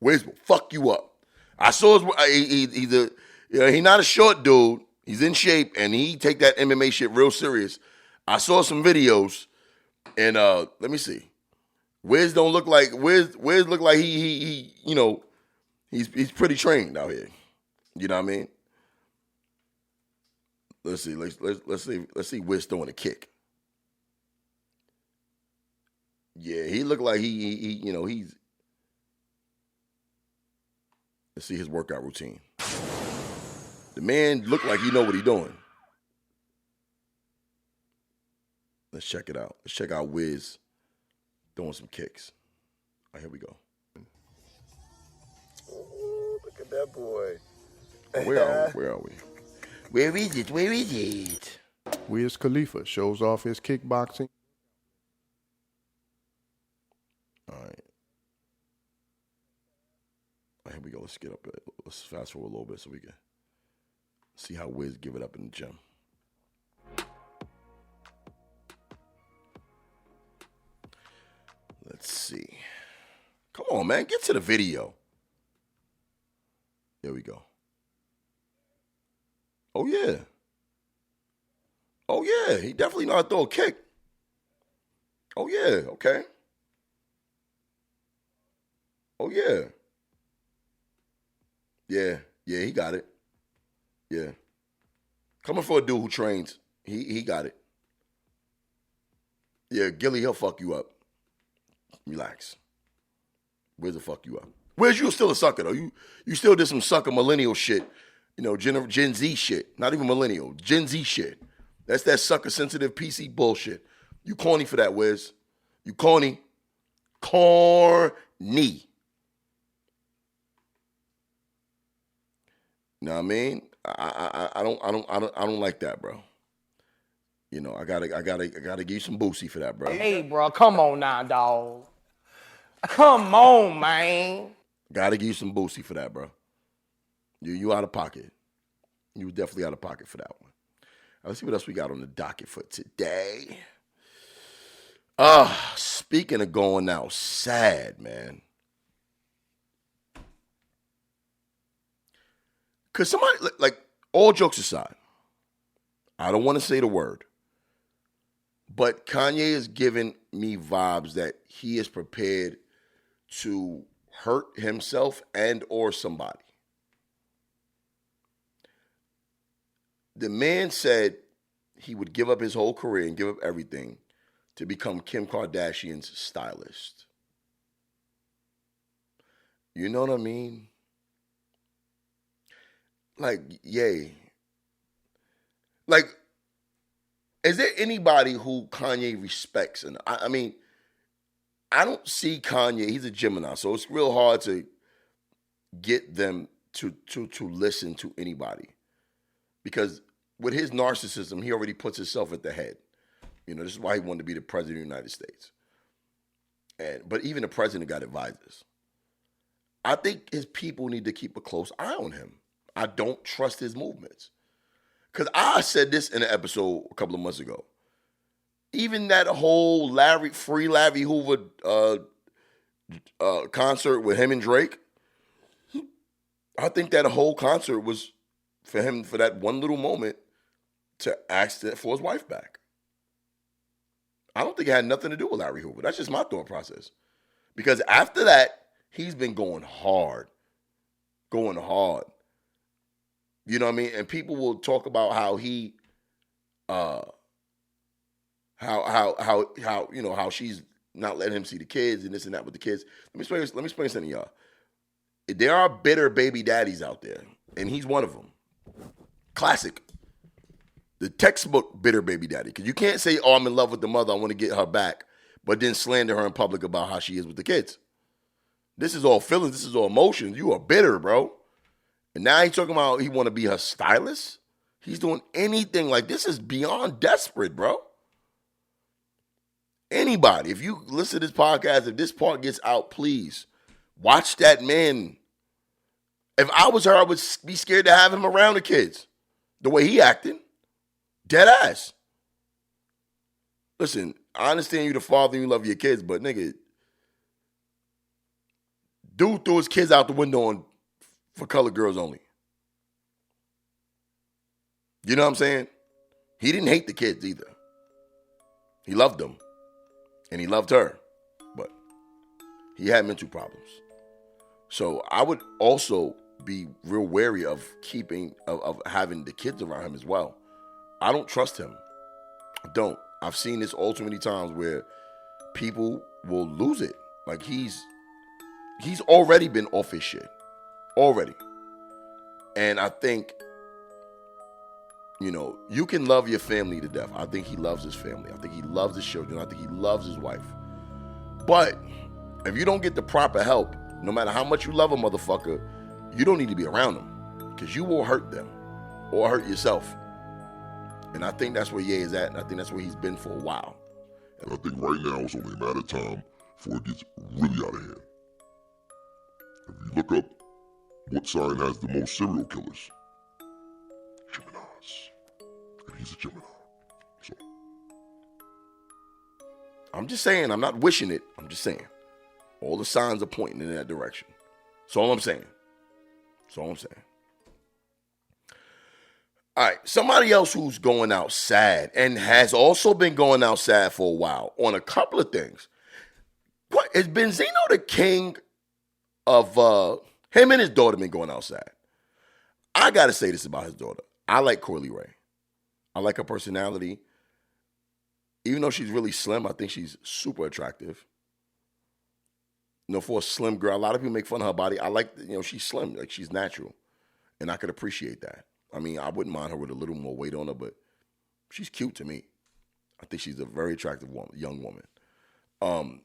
[SPEAKER 1] Wiz will fuck you up. I saw he's not a short dude. He's in shape and he take that MMA shit real serious. I saw some videos and let me see. Wiz don't look like Wiz look like he he's pretty trained out here. You know what I mean? Let's see Wiz throwing a kick. Yeah, he looked like he's. Let's see his workout routine. The man looked like he know what he doing. Let's check it out. Let's check out Wiz throwing some kicks. All right, here we go.
[SPEAKER 7] Ooh, look at that boy.
[SPEAKER 1] Where are we?
[SPEAKER 7] Where is it?
[SPEAKER 11] Wiz Khalifa shows off his kickboxing.
[SPEAKER 1] All right. Here we go. Let's get up. Let's fast forward a little bit so we can see how Wiz give it up in the gym. Let's see. Come on, man. Get to the video. There we go. Oh, yeah. Oh, yeah. He definitely know how to throw a kick. Oh, yeah. Okay. Oh, yeah. Yeah, he got it. Yeah. Coming for a dude who trains, he got it. Yeah, Gilly, he'll fuck you up. Relax. Wiz will fuck you up. Wiz, you still a sucker, though. You still did some sucker millennial shit. You know, Gen Z shit. Not even millennial. Gen Z shit. That's that sucker-sensitive PC bullshit. You corny for that, Wiz. You corny. Corny. You know what I mean? I don't like that, bro. You know, I gotta give you some boosie for that, bro.
[SPEAKER 12] Hey, bro, come on now, dog. Come on, man.
[SPEAKER 1] Gotta give you some boosie for that, bro. You out of pocket. You were definitely out of pocket for that one. Let's see what else we got on the docket for today. Speaking of going out sad, man. Because somebody, like, all jokes aside, I don't want to say the word, but Kanye is giving me vibes that he is prepared to hurt himself and or somebody. The man said he would give up his whole career and give up everything to become Kim Kardashian's stylist. You know what I mean? Like, yay. Like, is there anybody who Kanye respects? And I mean, I don't see Kanye. He's a Gemini, so it's real hard to get them to listen to anybody. Because with his narcissism, he already puts himself at the head. You know, this is why he wanted to be the president of the United States. But even the president got advisors. I think his people need to keep a close eye on him. I don't trust his movements. Because I said this in an episode a couple of months ago. Even that whole Free Larry Hoover concert with him and Drake, I think that whole concert was for him, for that one little moment, to ask for his wife back. I don't think it had nothing to do with Larry Hoover. That's just my thought process. Because after that, he's been going hard. Going hard. You know what I mean? And people will talk about how he, how you know, how she's not letting him see the kids and this and that with the kids. Let me explain something to y'all. There are bitter baby daddies out there, and he's one of them. Classic. The textbook bitter baby daddy. Because you can't say, oh, I'm in love with the mother, I want to get her back, but then slander her in public about how she is with the kids. This is all feelings. This is all emotions. You are bitter, bro. And now he's talking about he want to be her stylist. He's doing anything. Like, this is beyond desperate, bro. Anybody, if you listen to this podcast, if this part gets out, please watch that man. If I was her, I would be scared to have him around the kids. The way he acting. Dead ass. Listen, I understand you the father and you love your kids, but nigga, dude threw his kids out the window for colored girls only. You know what I'm saying? He didn't hate the kids either. He loved them. And he loved her. But he had mental problems. So I would also be real wary of of having the kids around him as well. I don't trust him. I don't. I've seen this all too many times where people will lose it. Like, he's already been off his shit. Already. And I think, you know, you can love your family to death. I think he loves his family. I think he loves his children. I think he loves his wife. But if you don't get the proper help, no matter how much you love a motherfucker, you don't need to be around them. Because you will hurt them or hurt yourself. And I think that's where Ye is at, and I think that's where he's been for a while.
[SPEAKER 13] And I think right now it's only a matter of time before it gets really out of hand. If you look up what sign has the most serial killers, Geminis. And he's a Gemini. So
[SPEAKER 1] I'm just saying, I'm not wishing it. I'm just saying. All the signs are pointing in that direction. That's all I'm saying. That's all I'm saying. All right, somebody else who's going out sad and has also been going out sad for a while on a couple of things. What is Benzino the king of him and his daughter been going out sad? I gotta say this about his daughter. I like Coily Ray. I like her personality. Even though she's really slim, I think she's super attractive. You know, for a slim girl, a lot of people make fun of her body. I like, you know, she's slim, like she's natural. And I could appreciate that. I mean, I wouldn't mind her with a little more weight on her, but she's cute to me. I think she's a very attractive young woman.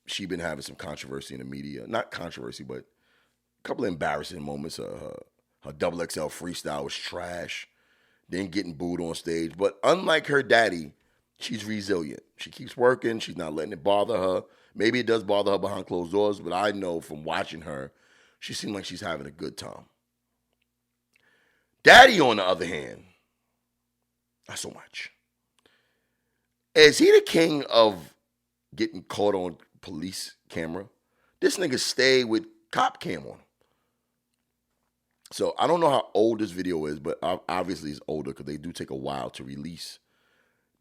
[SPEAKER 1] She been having some controversy in the media. Not controversy, but a couple of embarrassing moments. Her double XL freestyle was trash. Then getting booed on stage. But unlike her daddy, she's resilient. She keeps working. She's not letting it bother her. Maybe it does bother her behind closed doors, but I know from watching her, she seems like she's having a good time. Daddy, on the other hand, not so much. Is he the king of getting caught on police camera? This nigga stayed with cop cam on him. So I don't know how old this video is, but obviously it's older because they do take a while to release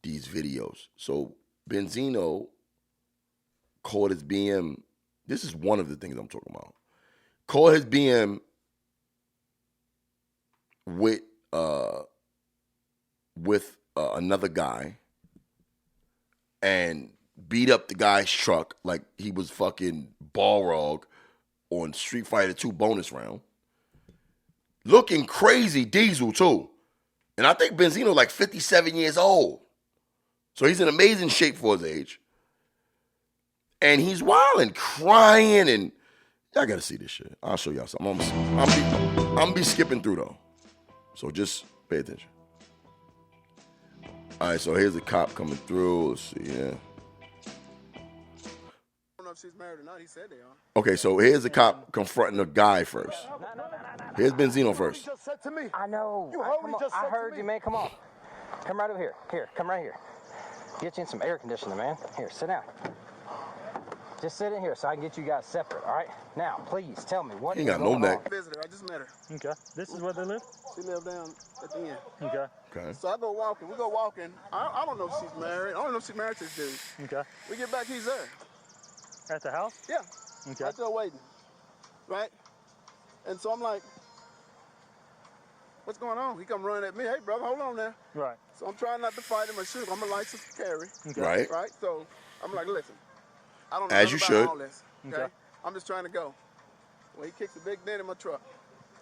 [SPEAKER 1] these videos. So Benzino caught his BM. This is one of the things I'm talking about. Caught his BM with another guy and beat up the guy's truck like he was fucking Balrog on Street Fighter 2 bonus round. Looking crazy diesel too. And I think Benzino like 57 years old. So he's in amazing shape for his age. And he's wilding, crying, and y'all gotta see this shit. I'll show y'all something. I'm gonna be skipping through though. So just pay attention. All right, so here's a cop coming through. Let's see, yeah.
[SPEAKER 14] I don't know if she's married or not. He said they are.
[SPEAKER 1] Okay, so here's the cop confronting the guy first. Here's Benzino first.
[SPEAKER 15] I know. I heard you, man. Come on. Come right over here. Here, come right here. Get you in some air conditioning, man. Here, sit down. Just sit in here so I can get you guys separate, all right? Now, please tell me what
[SPEAKER 1] He
[SPEAKER 15] is
[SPEAKER 1] ain't got
[SPEAKER 15] going
[SPEAKER 1] no neck.
[SPEAKER 15] on.
[SPEAKER 14] Visitor. I just met her.
[SPEAKER 12] Okay. This is where they live?
[SPEAKER 14] She lived down at the end.
[SPEAKER 12] Okay.
[SPEAKER 1] Okay.
[SPEAKER 14] So I go walking. We go walking. I don't know if she's married. I don't know if she's married to this dude.
[SPEAKER 12] Okay.
[SPEAKER 14] We get back, he's there.
[SPEAKER 12] At the house?
[SPEAKER 14] Yeah.
[SPEAKER 12] Okay.
[SPEAKER 14] Right there waiting. Right? And so I'm like, what's going on? He come running at me. Hey, brother, hold on there.
[SPEAKER 12] Right.
[SPEAKER 14] So I'm trying not to fight him or shoot him. I'm a licensed carry.
[SPEAKER 1] Okay. Right.
[SPEAKER 14] Right? So I'm like, listen, I don't know
[SPEAKER 1] As you
[SPEAKER 14] about
[SPEAKER 1] should.
[SPEAKER 14] all this. Okay? I'm just trying to go. Well, he kicks a big dent in my truck.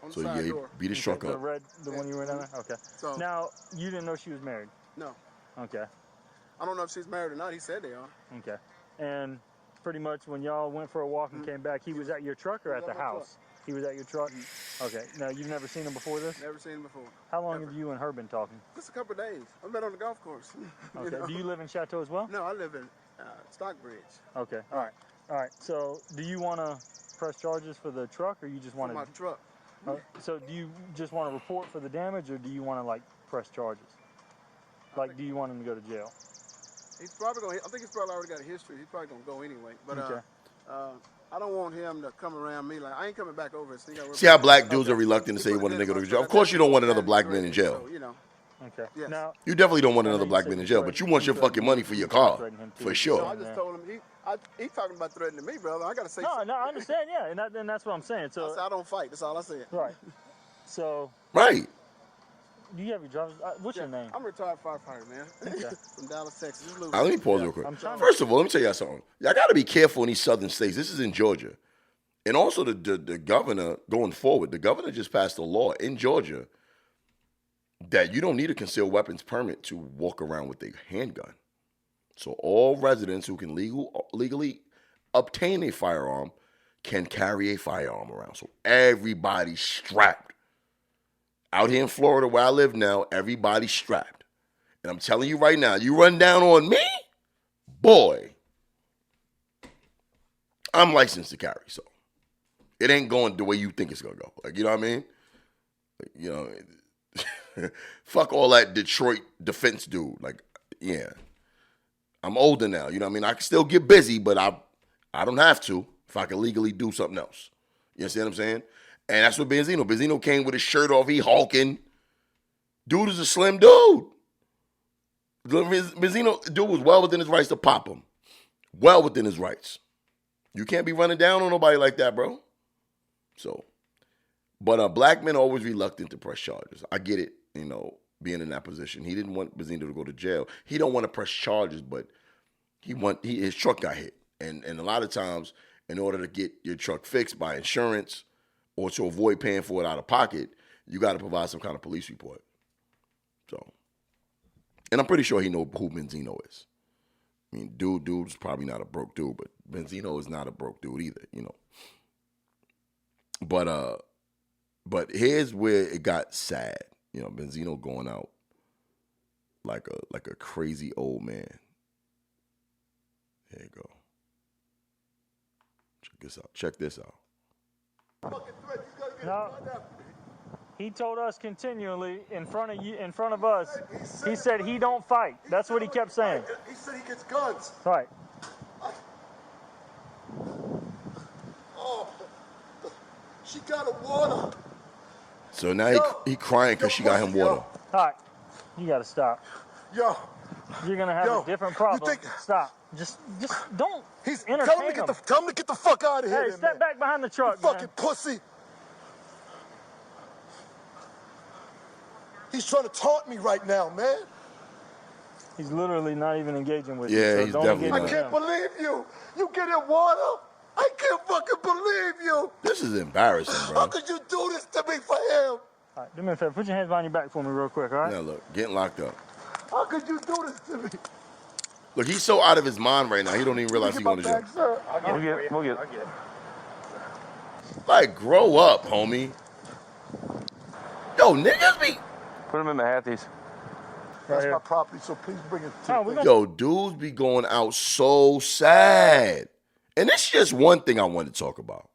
[SPEAKER 14] On
[SPEAKER 1] So
[SPEAKER 14] the side
[SPEAKER 1] yeah,
[SPEAKER 14] door.
[SPEAKER 1] beat his truck
[SPEAKER 12] The
[SPEAKER 1] up.
[SPEAKER 12] red, the one you were in there? Okay.
[SPEAKER 14] So,
[SPEAKER 12] now, you didn't know she was married?
[SPEAKER 14] No.
[SPEAKER 12] Okay.
[SPEAKER 14] I don't know if she's married or not. He said they are.
[SPEAKER 12] Okay. And pretty much when y'all went for a walk and came back, he was at your truck or at the house? He was at your truck? Okay. Now, you've never seen him before this?
[SPEAKER 14] Never seen him before.
[SPEAKER 12] How long have you and her been talking?
[SPEAKER 14] Just a couple of days. I've been on the golf course.
[SPEAKER 12] Okay.
[SPEAKER 14] You know?
[SPEAKER 12] Do you live in Chateau as well?
[SPEAKER 14] No, I live in Stockbridge.
[SPEAKER 12] Okay. All right. All right. So, do you want to press charges for the truck, or you just want
[SPEAKER 14] For my truck.
[SPEAKER 12] So, do you just want to report for the damage, or do you want to like press charges? Like, do you want him to go to jail?
[SPEAKER 14] He's probably going. I think he's probably already got a history. He's probably going to go anyway. But
[SPEAKER 12] Okay.
[SPEAKER 14] I don't want him to come around me like I ain't coming back over. So
[SPEAKER 1] See how black dudes are reluctant to say you want a nigga to go to jail? Of course you don't want another black man in jail.
[SPEAKER 14] So, you know.
[SPEAKER 12] Okay.
[SPEAKER 14] Yes.
[SPEAKER 12] Now,
[SPEAKER 1] You definitely don't want another black man in jail, but you want your fucking money for your car. For
[SPEAKER 14] So I
[SPEAKER 1] sure.
[SPEAKER 14] just told him he's talking about threatening me, brother. I gotta say.
[SPEAKER 12] no, I understand. Yeah, and that's what I'm saying.
[SPEAKER 14] I
[SPEAKER 12] So,
[SPEAKER 14] said I don't fight. That's all I said.
[SPEAKER 12] right. So,
[SPEAKER 1] Right.
[SPEAKER 12] do you have your driver's? What's your name?
[SPEAKER 14] I'm a retired firefighter, man.
[SPEAKER 12] Okay.
[SPEAKER 14] From Dallas, Texas. Just lose.
[SPEAKER 1] Let me pause real quick.
[SPEAKER 12] I'm trying to-
[SPEAKER 1] First of all, let me tell y'all something. Y'all got to be careful in these southern states. This is in Georgia. And also the governor, going forward, the governor just passed a law in Georgia that you don't need a concealed weapons permit to walk around with a handgun. So all residents who can legally obtain a firearm can carry a firearm around. So everybody's strapped. Out here in Florida where I live now, everybody's strapped. And I'm telling you right now, you run down on me, boy, I'm licensed to carry. So it ain't going the way you think it's going to go. Like, you know what I mean? Like, you know, fuck all that Detroit defense dude. Like, yeah. I'm older now. You know what I mean? I can still get busy, but I don't have to if I can legally do something else. You understand what I'm saying? And that's what Benzino came with his shirt off. He hulking. Dude is a slim dude. Benzino, dude was well within his rights to pop him. Well within his rights. You can't be running down on nobody like that, bro. So, but black men are always reluctant to press charges. I get it, you know, being in that position. He didn't want Benzino to go to jail. He don't want to press charges, but his truck got hit. And a lot of times, in order to get your truck fixed by insurance or to avoid paying for it out of pocket, you got to provide some kind of police report. So, and I'm pretty sure he know who Benzino is. I mean, dude's probably not a broke dude, but Benzino is not a broke dude either, you know. But here's where it got sad. You know, Benzino going out like a crazy old man. There you go. Check this out.
[SPEAKER 12] No. He told us continually in front of you, in front of us. He said he don't fight. That's what he kept saying.
[SPEAKER 6] He said he gets guns.
[SPEAKER 12] Right.
[SPEAKER 6] Oh, she got him water.
[SPEAKER 1] So now he crying because she got him water.
[SPEAKER 12] All right. You got to stop.
[SPEAKER 6] Yo.
[SPEAKER 12] You're going to have a different problem. Stop. Just don't entertain
[SPEAKER 6] tell him to get the fuck out of here.
[SPEAKER 12] Hey, step back behind the truck,
[SPEAKER 6] you fucking pussy. He's trying to taunt me right now, man.
[SPEAKER 12] He's literally not even engaging with you.
[SPEAKER 1] Yeah,
[SPEAKER 12] So
[SPEAKER 1] he's
[SPEAKER 12] don't
[SPEAKER 1] definitely
[SPEAKER 12] engage
[SPEAKER 1] not.
[SPEAKER 6] I can't believe you. You getting water? I can't fucking believe you.
[SPEAKER 1] This is embarrassing,
[SPEAKER 6] How
[SPEAKER 1] bro.
[SPEAKER 6] could you do this to me for him?
[SPEAKER 12] All right, do me a favor. Put your hands behind your back for me real quick, all right?
[SPEAKER 1] Now look, getting locked up.
[SPEAKER 6] How could you do this to me?
[SPEAKER 1] Look, he's so out of his mind right now. He don't even realize he's going to jail.
[SPEAKER 6] Sir.
[SPEAKER 12] We'll get it.
[SPEAKER 1] Like, grow up, homie. Yo, niggas be.
[SPEAKER 12] Put him in the hatties.
[SPEAKER 6] That's my property, so please bring it to me.
[SPEAKER 1] Yo, dudes be going out so sad. And this is just one thing I wanted to talk about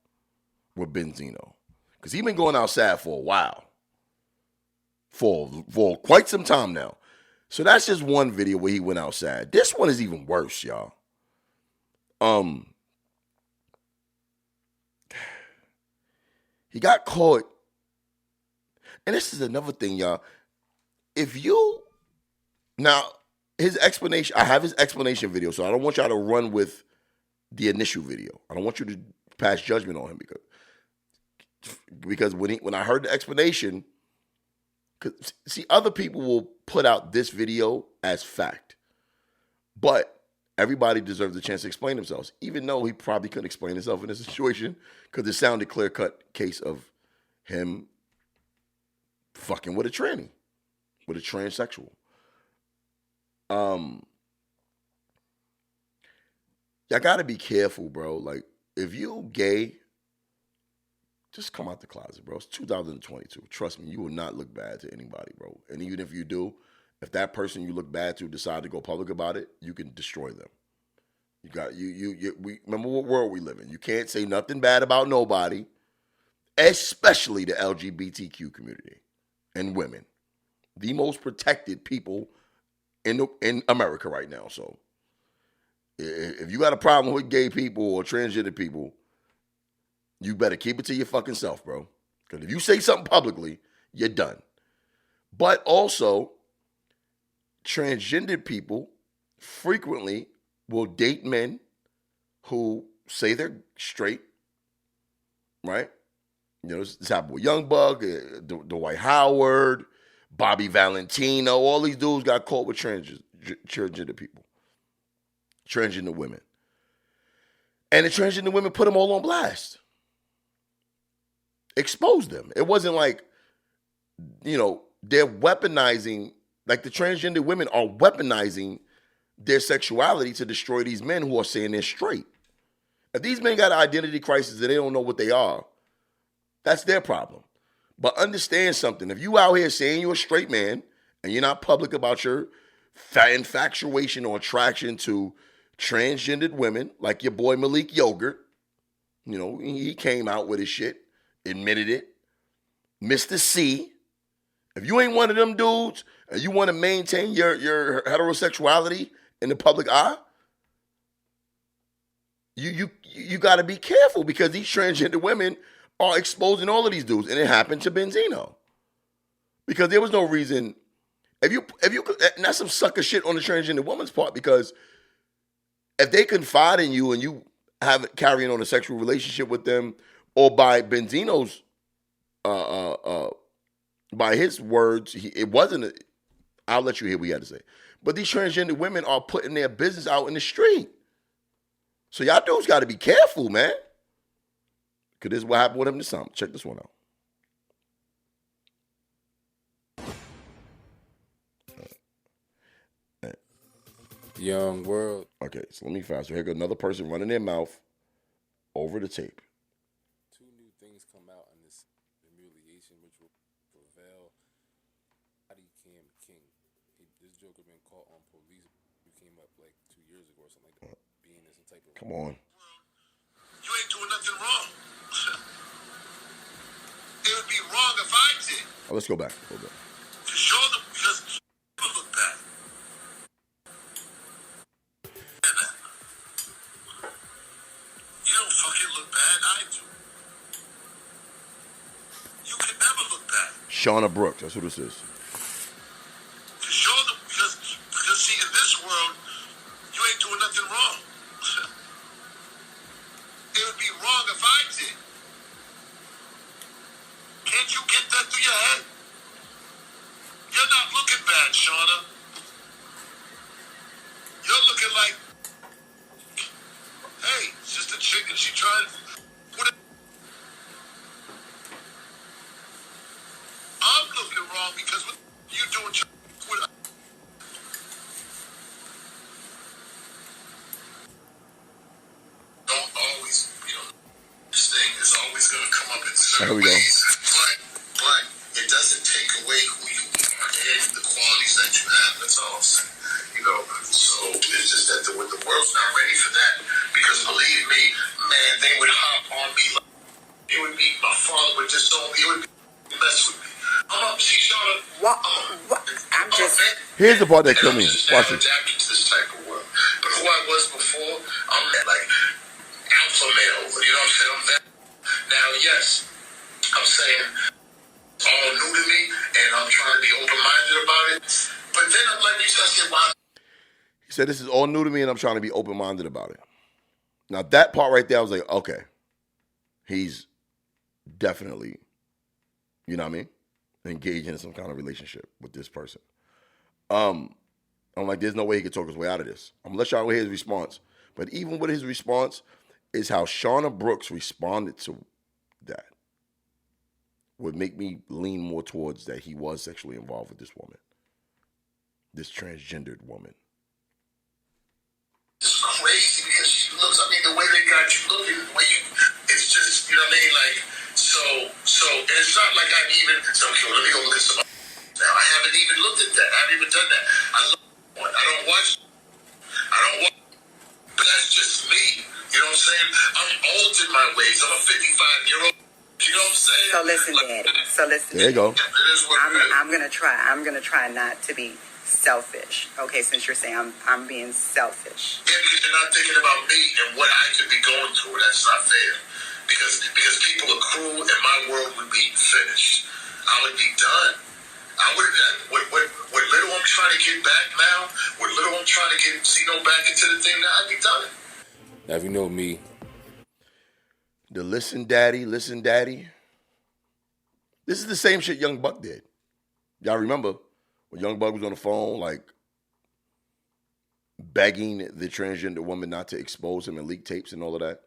[SPEAKER 1] with Benzino. Because he been going out sad for a while. For quite some time now. So that's just one video where he went out sad. This one is even worse, y'all. He got caught. And this is another thing, y'all. Now, his explanation, I have his explanation video, so I don't want y'all to run with the initial video. I don't want you to pass judgment on him because when I heard the explanation, see, other people will put out this video as fact, but everybody deserves a chance to explain themselves, even though he probably couldn't explain himself in this situation because it sounded clear-cut case of him fucking with a tranny, with a transsexual. Y'all gotta be careful, bro. Like, if you gay, just come out the closet, bro. It's 2022. Trust me, you will not look bad to anybody, bro. And even if you do, if that person you look bad to decide to go public about it, you can destroy them. We remember what world we live in. You can't say nothing bad about nobody, especially the LGBTQ community and women, the most protected people in America right now. So if you got a problem with gay people or transgender people, you better keep it to your fucking self, bro. Because if you say something publicly, you're done. But also, transgender people frequently will date men who say they're straight, right? You know, this happened with Young Buck, Dwight Howard, Bobby Valentino. All these dudes got caught with transgender people, transgender women. And the transgender women put them all on blast. Exposed them. It wasn't like, you know, they're weaponizing, like the transgender women are weaponizing their sexuality to destroy these men who are saying they're straight. If these men got an identity crisis and they don't know what they are, that's their problem. But understand something. If you out here saying you're a straight man and you're not public about your infatuation or attraction to transgendered women, like your boy Malik Yogurt, you know, he came out with his shit, admitted it. Mr. C, if you ain't one of them dudes and you want to maintain your heterosexuality in the public eye, you got to be careful because these transgender women are exposing all of these dudes, and it happened to Benzino because there was no reason. If you, and that's some sucker shit on the transgender woman's part, because if they confide in you and you have carrying on a sexual relationship with them, or by Benzino's, by his words, it wasn't. I'll let you hear what he had to say. But these transgender women are putting their business out in the street, so y'all dudes got to be careful, man. Because this is what happened with him this time. Check this one out.
[SPEAKER 16] Young world.
[SPEAKER 1] Okay, so let me fast. So here goes another person running their mouth over the tape.
[SPEAKER 16] Two new things come out in this humiliation, which will prevail. Body Cam King. This joker been caught on police. Who came up like 2 years ago or something like that. Being in some type of.
[SPEAKER 1] Come on.
[SPEAKER 6] You ain't doing nothing wrong. It would be wrong if I did.
[SPEAKER 1] Oh, let's go back a little bit.
[SPEAKER 17] To show them because you look bad. You don't fucking look bad. I do. You can never look bad.
[SPEAKER 1] Shauna Brooks, that's who this is.
[SPEAKER 17] To show them because see, in this world, you ain't doing nothing wrong. It would be wrong if I did. Can't you get that through your head? You're not looking bad, Shauna. You're looking like, hey, it's just a chick and she tried. I'm looking wrong because what you doing? Don't always, this thing is always going to come up in certain ways. But it doesn't take away who you are and the qualities that you have. That's all I'm saying. So it's just that the world's not ready for that. Because believe me, man, they would hop on me like it would be my father would disown me. It would be mess with me. I'm up, see, Shauna. What? I'm just.
[SPEAKER 1] Here's the part that killed me. Watch it.
[SPEAKER 17] Adapted to this type of world. But who I was before, I'm that like alpha male. You know what I'm saying? I'm that. Now, yes, I'm saying it's all new to me, and I'm trying to be open-minded about it. But then I'm like, I said, why?
[SPEAKER 1] He said, this is all new to me, and I'm trying to be open-minded about it. Now, that part right there, I was like, okay. He's definitely, you know what I mean, engaging in some kind of relationship with this person. I'm like, there's no way he could talk his way out of this. I'm going to let y'all hear his response. But even with his response is how Shauna Brooks responded to that would make me lean more towards that he was sexually involved with this woman, this transgendered woman.
[SPEAKER 17] It's crazy because she looks, I mean, the way they got you looking, the way you, it's just, you know what I mean? Like, so, and it's not like I've even, so, okay, well, let me go look at some now. I haven't even looked at that. I haven't even done that. I don't watch, but that's just me. You know what I'm saying? I'm old in my ways. I'm a 55-year-old. You know what I'm saying?
[SPEAKER 18] So listen, Daddy. So listen.
[SPEAKER 1] There you go.
[SPEAKER 18] I'm gonna try not to be selfish. Okay, since you're saying I'm being selfish.
[SPEAKER 17] Yeah, because you're not thinking about me and what I could be going through. That's not fair. Because people are cruel and my world would be finished. I would be done. I would what little I'm trying to get back now, what little I'm trying to get Zeno back into the thing now, I'd be done.
[SPEAKER 16] Now, if you know me.
[SPEAKER 1] The listen, daddy. This is the same shit Young Buck did. Y'all remember when Young Buck was on the phone, like, begging the transgender woman not to expose him and leak tapes and all of that?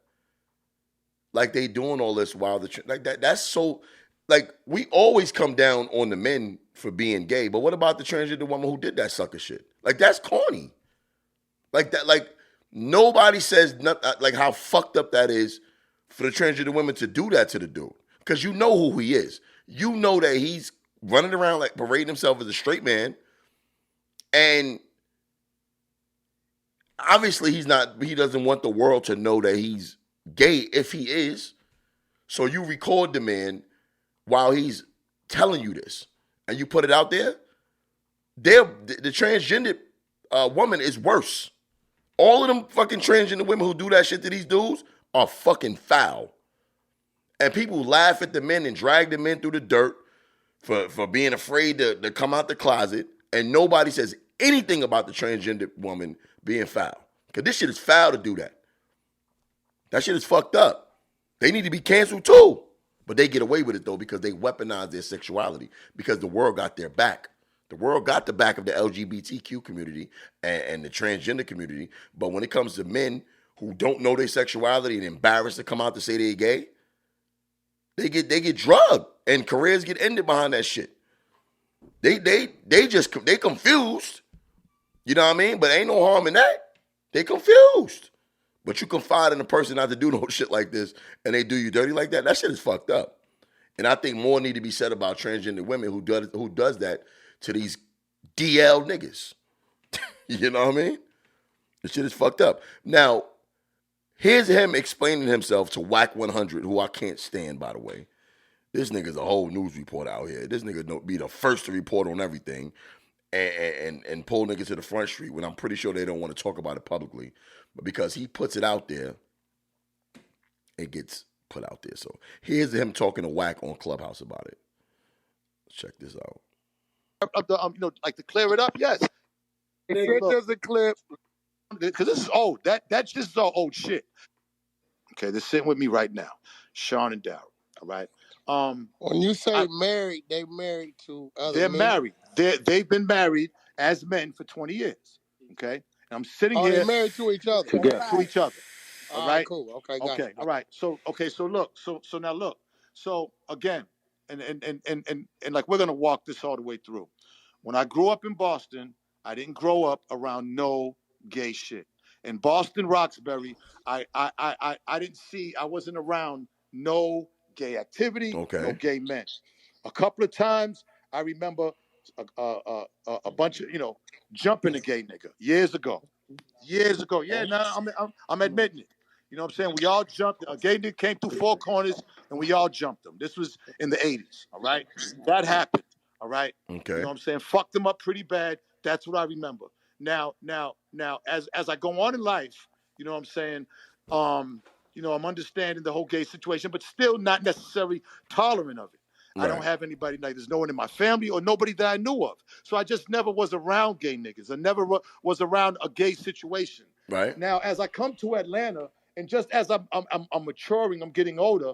[SPEAKER 1] Like, they doing all this while that's so, like, we always come down on the men for being gay, but what about the transgender woman who did that sucker shit? Like, that's corny. Like, that, like, nobody says nothing, like, how fucked up that is for the transgender women to do that to the dude. Because you know who he is. You know that he's running around, like, parading himself as a straight man. And obviously he doesn't want the world to know that he's gay if he is. So you record the man while he's telling you this. And you put it out there. The transgender woman is worse. All of them fucking transgender women who do that shit to these dudes are fucking foul. And people laugh at the men and drag the men through the dirt for being afraid to come out the closet. And nobody says anything about the transgender woman being foul. Because this shit is foul to do that. That shit is fucked up. They need to be canceled too. But they get away with it though because they weaponize their sexuality. Because the world got their back. The world got the back of the LGBTQ community and the transgender community. But when it comes to men who don't know their sexuality and embarrassed to come out to say they're gay, they get drugged and careers get ended behind that shit. They confused. You know what I mean? But ain't no harm in that. They confused. But you confide in a person not to do no shit like this and they do you dirty like that, that shit is fucked up. And I think more need to be said about transgender women who does that to these DL niggas. You know what I mean? The shit is fucked up. Now, here's him explaining himself to Whack 100, who I can't stand, by the way. This nigga's a whole news reporter out here. This nigga be the first to report on everything and pull niggas to the front street when I'm pretty sure they don't want to talk about it publicly. But because he puts it out there, it gets put out there. So here's him talking to Whack on Clubhouse about it. Let's check this out.
[SPEAKER 19] Like to clear it up, yes.
[SPEAKER 14] Send us a clip.
[SPEAKER 19] Because this is old. That's just all old shit. Okay, they're sitting with me right now. Sean and Daryl. All right.
[SPEAKER 14] When you say married, they married to other
[SPEAKER 19] They're
[SPEAKER 14] men.
[SPEAKER 19] married. They've been married as men for 20 years. Okay. And I'm sitting here.
[SPEAKER 14] They're married to each other.
[SPEAKER 19] To each other. All right.
[SPEAKER 14] Cool. Okay. Got
[SPEAKER 19] Okay.
[SPEAKER 14] it.
[SPEAKER 19] All right. So look. So now look. So again, and like we're gonna walk this all the way through. When I grew up in Boston, I didn't grow up around no gay shit. In Boston, Roxbury, I didn't see. I wasn't around no gay activity, no gay men. A couple of times, I remember a bunch of jumping a gay nigga years ago. Yeah, I'm admitting it. You know what I'm saying? We all jumped. A gay nigga came through four corners, and we all jumped him. This was in the 80s, all right? That happened, all right?
[SPEAKER 1] Okay.
[SPEAKER 19] You know what I'm saying? Fucked them up pretty bad. That's what I remember. Now, as I go on in life, you know what I'm saying? I'm understanding the whole gay situation, but still not necessarily tolerant of it. I don't have anybody, like there's no one in my family or nobody that I knew of. So I just never was around gay niggas. I never was around a gay situation.
[SPEAKER 1] Right.
[SPEAKER 19] Now, as I come to Atlanta, and just as I'm maturing, I'm getting older,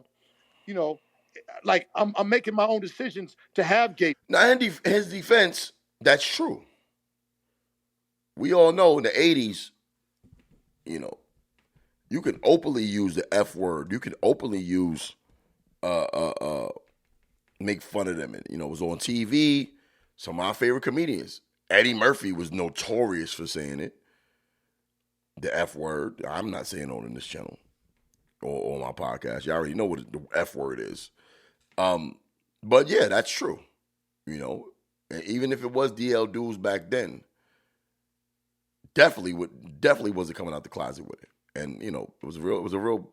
[SPEAKER 19] like I'm making my own decisions to have gay.
[SPEAKER 1] Now, in his defense, that's true. We all know in the 80s, you can openly use the F word. You can openly use make fun of them. And, it was on TV. Some of my favorite comedians. Eddie Murphy was notorious for saying it. The F word. I'm not saying it on this channel or on my podcast. You already know what the F word is. But yeah, that's true. And even if it was DL dudes back then, definitely wasn't coming out the closet with it. And it was a real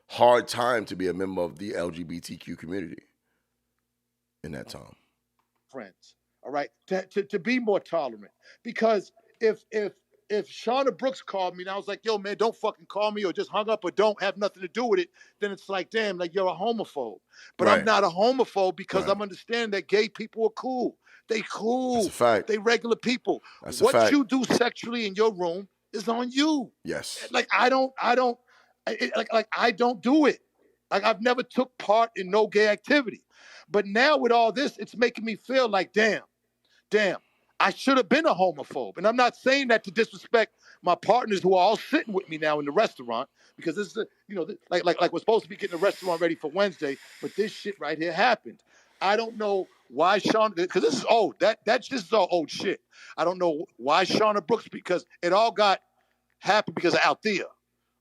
[SPEAKER 1] hard time to be a member of the LGBTQ community in that time.
[SPEAKER 19] Friends, all right, to be more tolerant, because if Shauna Brooks called me and I was like, yo man, don't fucking call me, or just hung up, or don't have nothing to do with it, then it's like, damn, like you're a homophobe. But I'm not a homophobe because I'm understanding that gay people are cool. They cool.
[SPEAKER 1] That's a fact.
[SPEAKER 19] They regular people.
[SPEAKER 1] That's a fact.
[SPEAKER 19] What you do sexually in your room is on you.
[SPEAKER 1] Yes.
[SPEAKER 19] Like I don't do it. Like I've never took part in no gay activity. But now with all this, it's making me feel like, damn, I should have been a homophobe. And I'm not saying that to disrespect my partners who are all sitting with me now in the restaurant, because this is, like we're supposed to be getting the restaurant ready for Wednesday, but this shit right here happened. I don't know why because this is old. That's just all old shit. I don't know why Shauna Brooks, because it all happened because of Althea.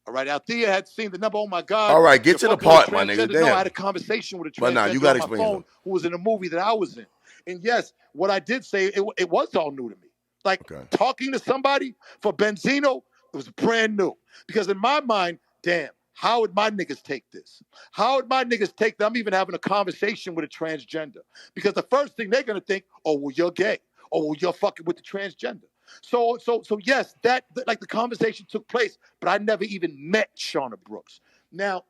[SPEAKER 19] All right, Althea had seen the number. Oh my God!
[SPEAKER 1] All right, get to the part, my nigga.
[SPEAKER 19] No, I had a conversation with a transgender
[SPEAKER 1] you gotta
[SPEAKER 19] on my
[SPEAKER 1] explain
[SPEAKER 19] phone who was in a movie that I was in. And yes, what I did say, it was all new to me. Like talking to somebody for Benzino, it was brand new. Because in my mind, damn, how would my niggas take this? How would my niggas take that I'm even having a conversation with a transgender? Because the first thing they're gonna think, oh, well, you're gay. Oh, well, you're fucking with the transgender. So yes, that like the conversation took place, but I never even met Shauna Brooks. Now,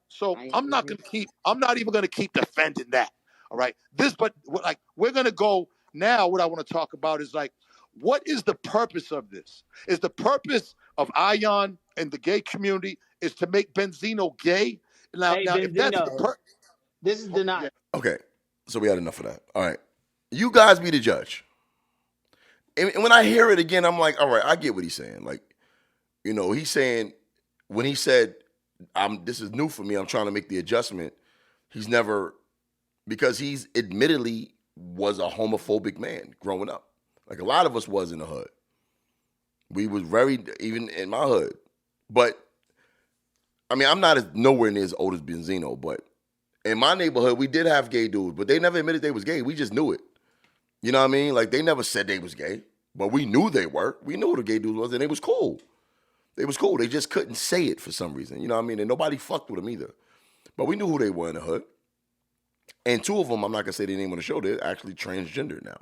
[SPEAKER 19] so I'm not even gonna keep defending that. All right. We're gonna go now. What I want to talk about is like, what is the purpose of this? Is the purpose of Ion and the gay community is to make Benzino gay? Now if that's the
[SPEAKER 20] this is denied.
[SPEAKER 1] Okay, so we had enough of that. All right, you guys be the judge. And when I hear it again, I'm like, all right, I get what he's saying. Like, he's saying when he said, this is new for me, I'm trying to make the adjustment. He's never, because he's admittedly was a homophobic man growing up. Like a lot of us was in the hood. We was even in my hood. But, I mean, I'm not nowhere near as old as Benzino, but in my neighborhood, we did have gay dudes, but they never admitted they was gay. We just knew it. You know what I mean? Like, they never said they was gay, but we knew they were. We knew who the gay dudes was, and they was cool. They was cool. They just couldn't say it for some reason. You know what I mean? And nobody fucked with them either. But we knew who they were in the hood. And two of them, I'm not gonna say their name on the show. They're actually transgender now.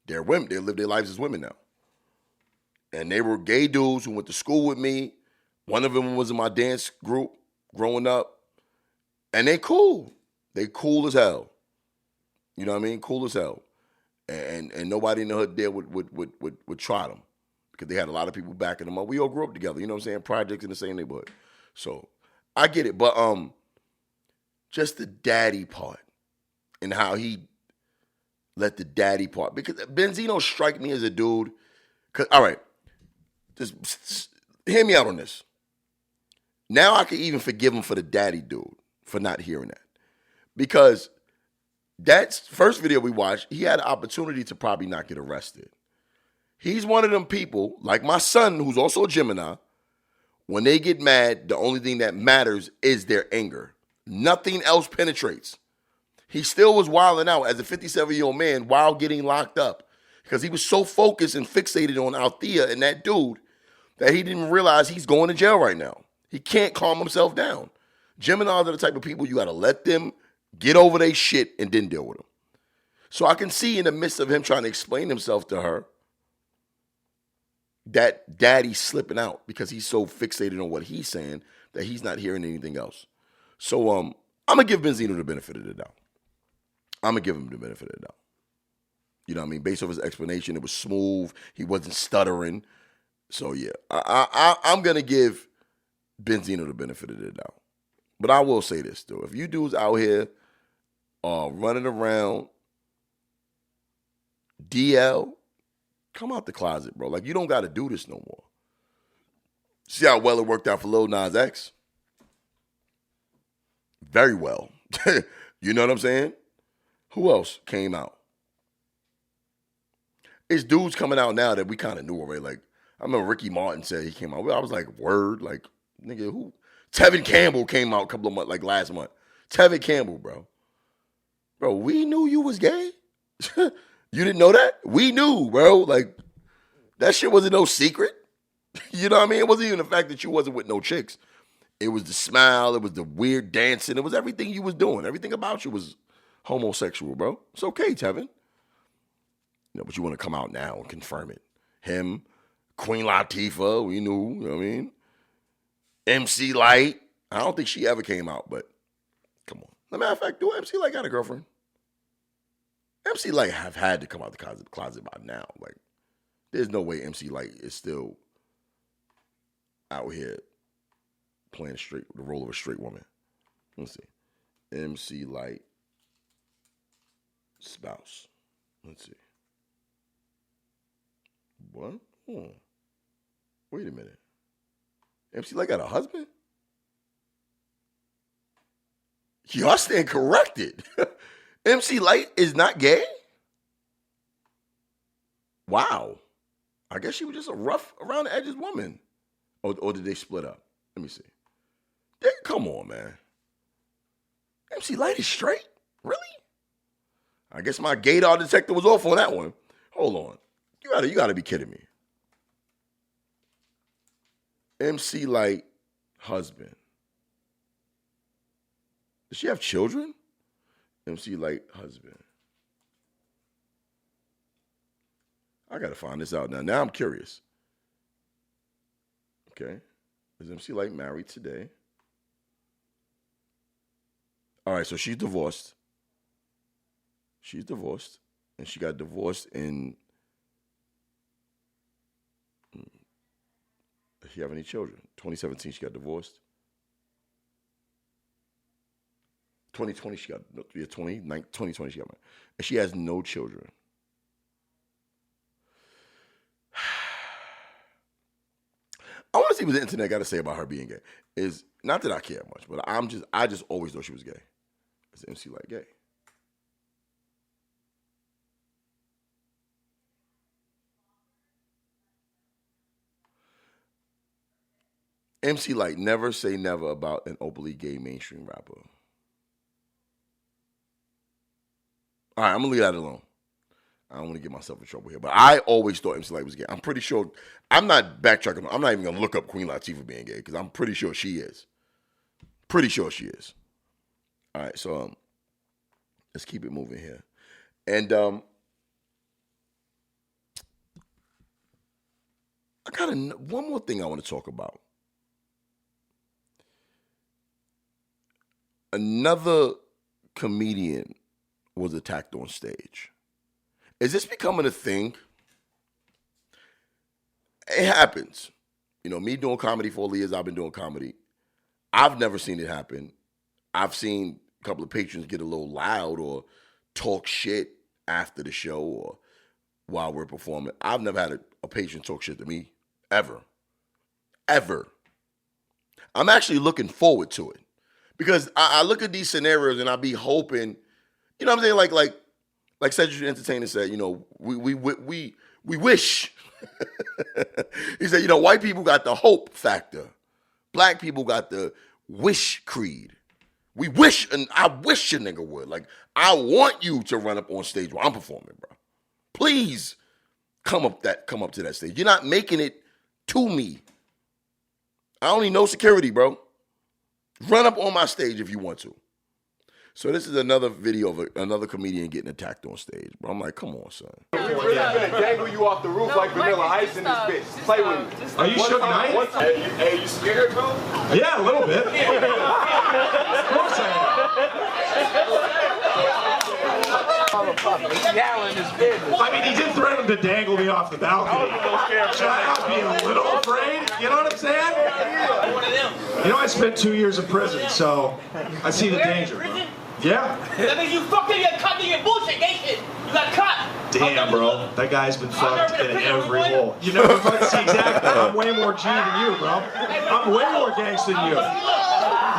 [SPEAKER 1] They're women. They live their lives as women now. And they were gay dudes who went to school with me. One of them was in my dance group growing up. And they cool. They cool as hell. You know what I mean? Cool as hell. And nobody in the hood there would try them. Because they had a lot of people backing them up. We all grew up together, you know what I'm saying? Projects in the same neighborhood. So I get it. But just the daddy part and how he let the daddy part. Because Benzino strike me as a dude. All right. Just hear me out on this. Now I can even forgive him for the daddy dude for not hearing that. Because that first video we watched, he had an opportunity to probably not get arrested. He's one of them people, like my son, who's also a Gemini, when they get mad, the only thing that matters is their anger. Nothing else penetrates. He still was wilding out as a 57-year-old man while getting locked up because he was so focused and fixated on Althea and that dude that he didn't realize he's going to jail right now. He can't calm himself down. Geminis are the type of people you got to let them get over their shit and then deal with them. So I can see in the midst of him trying to explain himself to her that daddy's slipping out because he's so fixated on what he's saying that he's not hearing anything else. So I'm going to give Benzino the benefit of the doubt. I'm going to give him the benefit of the doubt. You know what I mean? Based off his explanation, it was smooth. He wasn't stuttering. So, yeah, I'm going to give Benzino the benefit of the doubt. But I will say this, though. If you dudes out here running around DL, come out the closet, bro. Like, you don't got to do this no more. See how well it worked out for Lil Nas X? Very well. You know what I'm saying? Who else came out? It's dudes coming out now that we kind of knew already. Like, I remember Ricky Martin said he came out. I was like, word? Like, nigga, who? Tevin Campbell came out a couple of months, like last month. Tevin Campbell, bro. Bro, we knew you was gay. You didn't know that? We knew, bro. Like, that shit wasn't no secret. You know what I mean? It wasn't even the fact that you wasn't with no chicks. It was the smile. It was the weird dancing. It was everything you was doing. Everything about you was homosexual, bro. It's okay, Tevin. But you want to come out now and confirm it. Him, Queen Latifah, we knew, you know what I mean? MC Light. I don't think she ever came out, but come on. As a matter of fact, do MC Light got a girlfriend? MC Light have had to come out the closet by now. Like, there's no way MC Light is still out here playing the role of a straight woman. Let's see. MC Light spouse. Let's see. What? Wait a minute. MC Light got a husband? Yo, I stand corrected. MC Light is not gay? Wow. I guess she was just a rough around the edges woman. Or did they split up? Let me see. Come on, man. MC Light is straight? Really? I guess my gaydar detector was off on that one. Hold on. You gotta be kidding me. MC Light husband. Does she have children? MC Light husband. I gotta find this out now. Now I'm curious. Okay. Is MC Light married today? All right, so she's divorced. She's divorced. And she got divorced in... Does she have any children? 2017, she got divorced. 2020, she got... 2020, she got married. And she has no children. I want to see what the internet got to say about her being gay. Is not that I care much, but I just always thought she was gay. Is MC Light gay? MC Light, never say never about an openly gay mainstream rapper. All right, I'm gonna leave that alone. I don't want to get myself in trouble here, but I always thought MC Light was gay. I'm pretty sure. I'm not backtracking. I'm not even gonna look up Queen Latifah being gay because I'm pretty sure she is. Pretty sure she is. All right, so Let's keep it moving here. And I got one more thing I want to talk about. Another comedian was attacked on stage. Is this becoming a thing? It happens. You know, me doing comedy for all the years I've been doing comedy, I've never seen it happen. I've seen a couple of patrons get a little loud or talk shit after the show or while we're performing. I've never had a patron talk shit to me, ever. Ever. I'm actually looking forward to it. Because I look at these scenarios and I be hoping, you know what I'm saying? Like Cedric Entertainer said, you know, we wish. He said, you know, white people got the hope factor. Black people got the wish creed. We wish, and I wish a nigga would. Like, I want you to run up on stage while I'm performing, bro. Please come up to that stage. You're not making it to me. I don't need no security, bro. Run up on my stage if you want to. So this is another video of another comedian getting attacked on stage, bro. I'm like, come on, son.
[SPEAKER 6] We're gonna dangle you off the roof like Vanilla Ice in this bitch. Play with me.
[SPEAKER 20] Are you Suge Knight?
[SPEAKER 6] Hey, you scared, bro?
[SPEAKER 20] Yeah, a little bit. Of course I I mean, he did threaten to dangle me off the balcony. Should I not be a little afraid? You know what I'm saying? You know, I spent 2 years in prison, so I see the danger, bro. Yeah.
[SPEAKER 6] That means you fucked up your cut your bullshit, nation. You got caught.
[SPEAKER 20] Damn, bro. That guy's been fucked in every hole. You never fucking see exactly. I'm way more G than you, bro. I'm way more gangster than you.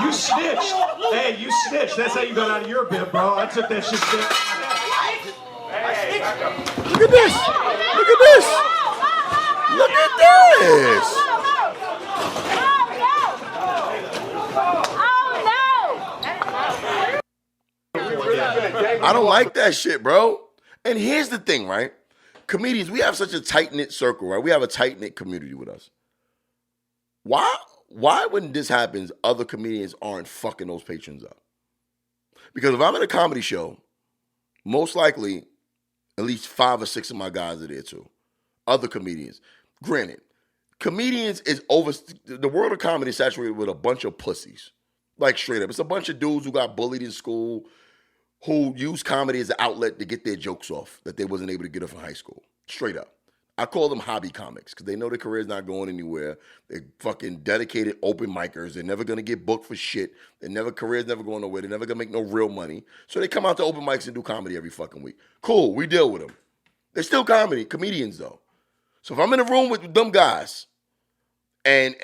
[SPEAKER 20] You snitched. Hey, you snitched. That's how you got out of your bit, bro. I took that shit serious.
[SPEAKER 1] Look at this. Look at this. Look at this. I don't like that shit, bro. And here's the thing, right? Comedians, we have such a tight-knit circle, right? We have a tight-knit community with us. Why when this happens, other comedians aren't fucking those patrons up? Because if I'm at a comedy show, most likely, at least 5 or 6 of my guys are there too. Other comedians. Granted, comedians is over. The world of comedy is saturated with a bunch of pussies. Like straight up. It's a bunch of dudes who got bullied in school, who use comedy as an outlet to get their jokes off that they wasn't able to get off in high school. Straight up. I call them hobby comics because they know their career's not going anywhere. They're fucking dedicated open micers. They're never going to get booked for shit. Career's never going nowhere. They're never going to make no real money. So they come out to open mics and do comedy every fucking week. Cool, we deal with them. They're still comedians though. So if I'm in a room with them guys and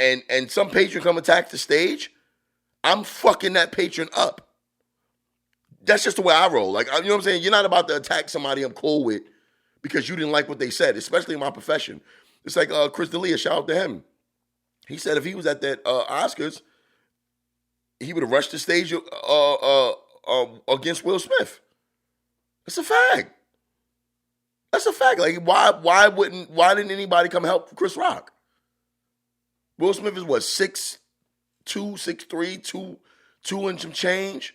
[SPEAKER 1] some patron come attack the stage, I'm fucking that patron up. That's just the way I roll. Like, you know what I'm saying? You're not about to attack somebody I'm cool with because you didn't like what they said, especially in my profession. It's like Chris D'Elia, shout out to him. He said if he was at that Oscars, he would have rushed the stage against Will Smith. That's a fact. That's a fact. Like, why didn't anybody come help Chris Rock? Will Smith is what, 6'2", 6'3", 2 and some change.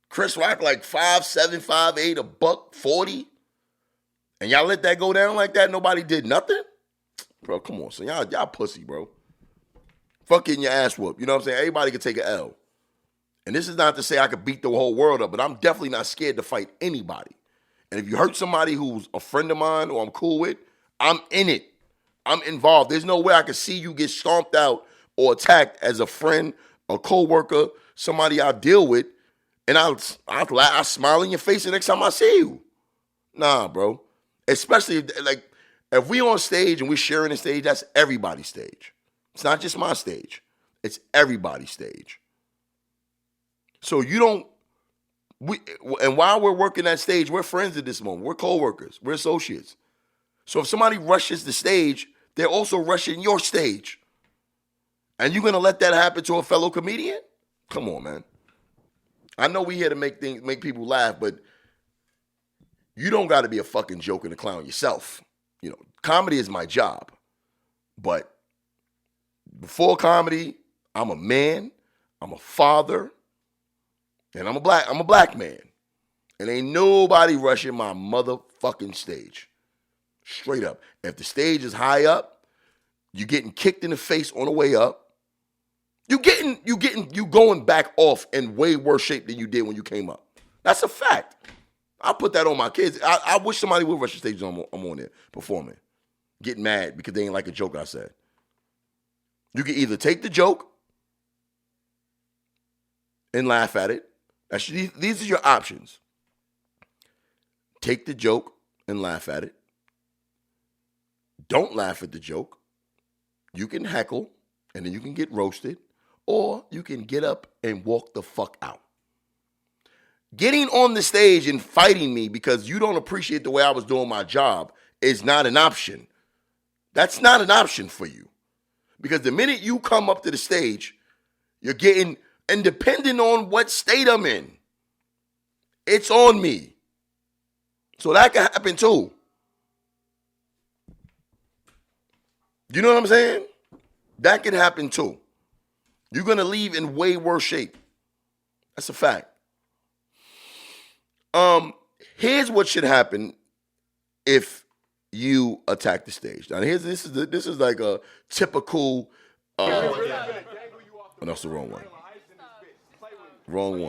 [SPEAKER 1] Chris Rock like 5'7", 5'8", $140. And y'all let that go down like that? Nobody did nothing? Bro, come on, son. Y'all pussy, bro. Fuck getting your ass whooped. You know what I'm saying? Everybody can take an L. And this is not to say I could beat the whole world up, but I'm definitely not scared to fight anybody. And if you hurt somebody who's a friend of mine or I'm cool with, I'm in it. I'm involved. There's no way I could see you get stomped out or attacked as a friend, a co-worker, somebody I deal with, and I'll smile in your face the next time I see you. Nah, bro. Especially if we on stage and we're sharing the stage, that's everybody's stage. It's not just my stage. It's everybody's stage. So and while we're working that stage, we're friends at this moment. We're co-workers. We're associates. So if somebody rushes the stage, they're also rushing your stage. And you're going to let that happen to a fellow comedian? Come on, man. I know we here to make people laugh, but you don't got to be a fucking joke and a clown yourself. You know, comedy is my job. But before comedy, I'm a man, I'm a father, and I'm a black man. And ain't nobody rushing my motherfucking stage. Straight up. If the stage is high up, you getting kicked in the face on the way up. You going back off in way worse shape than you did when you came up. That's a fact. I put that on my kids. I wish somebody would rush the stage I'm on there performing. Get mad because they ain't like a joke I said. You can either take the joke and laugh at it. These are your options. Take the joke and laugh at it. Don't laugh at the joke. You can heckle and then you can get roasted, or you can get up and walk the fuck out. Getting on the stage and fighting me because you don't appreciate the way I was doing my job is not an option. That's not an option for you. Because the minute you come up to the stage, you're getting, and depending on what state I'm in, it's on me. So that can happen too. You know what I'm saying? That can happen too. You're going to leave in way worse shape. That's a fact. Here's what should happen if you attack the stage. Now, this is like a typical. Oh, that's the wrong one. Wrong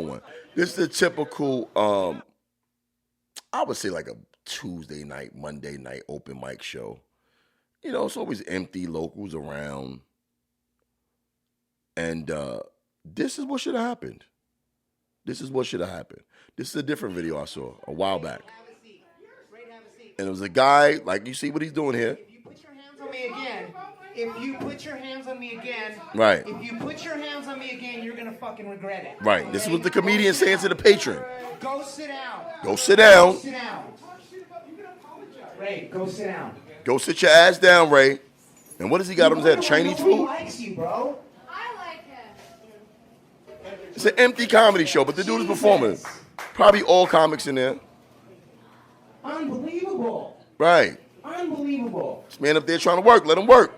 [SPEAKER 1] one. This is a typical. I would say like a Tuesday night, Monday night open mic show. You know, it's always empty, locals around. And this is what should have happened. This is a different video I saw a while back. And it was a guy, like you see what he's doing here.
[SPEAKER 6] If you put your hands on me again,
[SPEAKER 1] Right.
[SPEAKER 6] If you put your hands on me again, you're going to fucking regret it.
[SPEAKER 1] Right. This is what the comedian saying to the patron.
[SPEAKER 6] Go sit down.
[SPEAKER 1] Go sit down.
[SPEAKER 6] Go sit down. Ray, go sit down.
[SPEAKER 1] Go sit your ass down, Ray. And what does he got on his head? Chinese food?
[SPEAKER 6] He likes you, bro.
[SPEAKER 21] I like him.
[SPEAKER 1] It's an empty comedy show, but the dude is performing. Probably all comics in there.
[SPEAKER 6] Unbelievable.
[SPEAKER 1] Right.
[SPEAKER 6] Unbelievable.
[SPEAKER 1] This man up there trying to work. Let him work.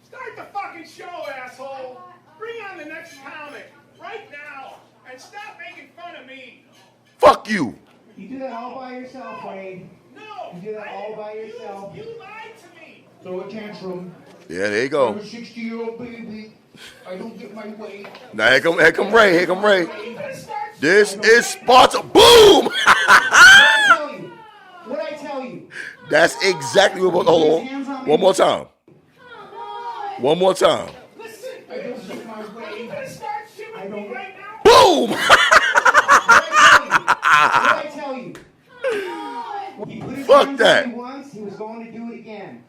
[SPEAKER 20] Start the fucking show, asshole. Bring on the next comic right now and stop making fun of me.
[SPEAKER 1] Fuck you.
[SPEAKER 6] You do that all by yourself, Wade.
[SPEAKER 20] No.
[SPEAKER 6] You do that all by yourself.
[SPEAKER 20] You lied to me.
[SPEAKER 6] Throw a tantrum.
[SPEAKER 1] Yeah, there you go.
[SPEAKER 6] I'm a 60-year-old baby. I don't get my way.
[SPEAKER 1] Now here come Ray. This is sponsored. Boom!
[SPEAKER 6] What I tell you?
[SPEAKER 1] That's exactly what. Hold on. One more time.
[SPEAKER 6] Listen. I don't get my way. I don't right now.
[SPEAKER 1] Boom!
[SPEAKER 6] What I tell you? He put his
[SPEAKER 1] Fuck
[SPEAKER 6] hands
[SPEAKER 1] that.
[SPEAKER 6] on me once. He was going to do it again.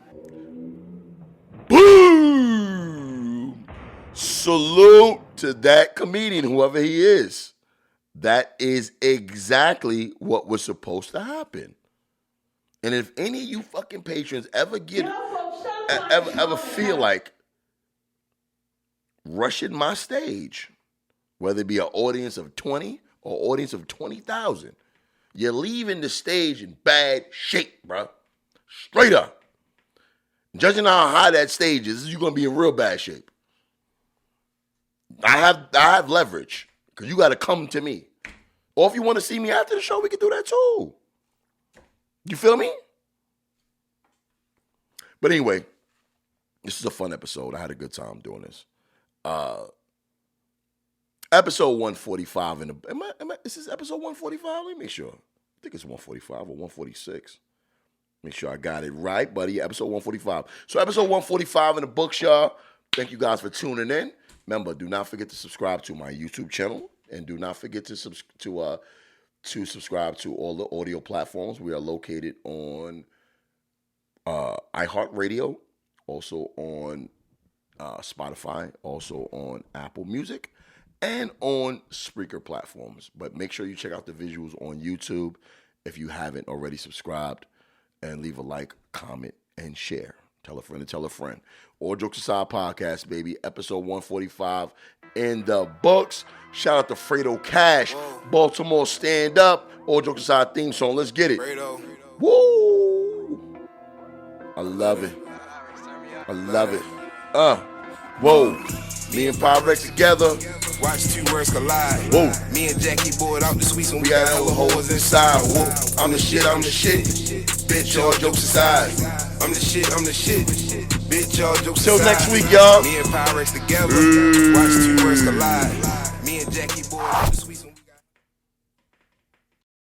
[SPEAKER 1] Boom! Salute to that comedian, whoever he is. That is exactly what was supposed to happen. And if any of you fucking patrons ever ever feel like rushing my stage, whether it be an audience of 20 or audience of 20,000, you're leaving the stage in bad shape, bro. Straight up. Judging how high that stage is, you're gonna be in real bad shape. I have leverage because you got to come to me. Or if you want to see me after the show, we can do that too. You feel me? But anyway, this is a fun episode. I had a good time doing this. Episode 145 is this episode 145? Let me make sure. I think it's 145 or 146. Make sure I got it right, buddy. Episode 145. So episode 145 in the books, y'all. Thank you guys for tuning in. Remember, do not forget to subscribe to my YouTube channel, and do not forget to subscribe to all the audio platforms. We are located on iHeartRadio, also on Spotify, also on Apple Music, and on Spreaker platforms. But make sure you check out the visuals on YouTube if you haven't already subscribed, and leave a like, comment, and share. Tell a friend to tell a friend. All Jokes Aside podcast, baby. Episode 145 in the books. Shout out to Fredo Cash. Baltimore Stand Up. All Jokes Aside theme song. Let's get it.
[SPEAKER 7] Fredo.
[SPEAKER 1] Woo! I love it. Whoa. Me and Pyrex together.
[SPEAKER 6] Watch two words collide.
[SPEAKER 1] Whoa.
[SPEAKER 6] Me and Jackie bored out the suites and
[SPEAKER 1] We got hella hoes inside. Whoa. I'm the shit. Bitch, all jokes aside.
[SPEAKER 6] I'm the shit. Bitch, all jokes
[SPEAKER 1] Till
[SPEAKER 6] aside.
[SPEAKER 1] next week, y'all.
[SPEAKER 6] Me and Pyrex together. Watch two words collide.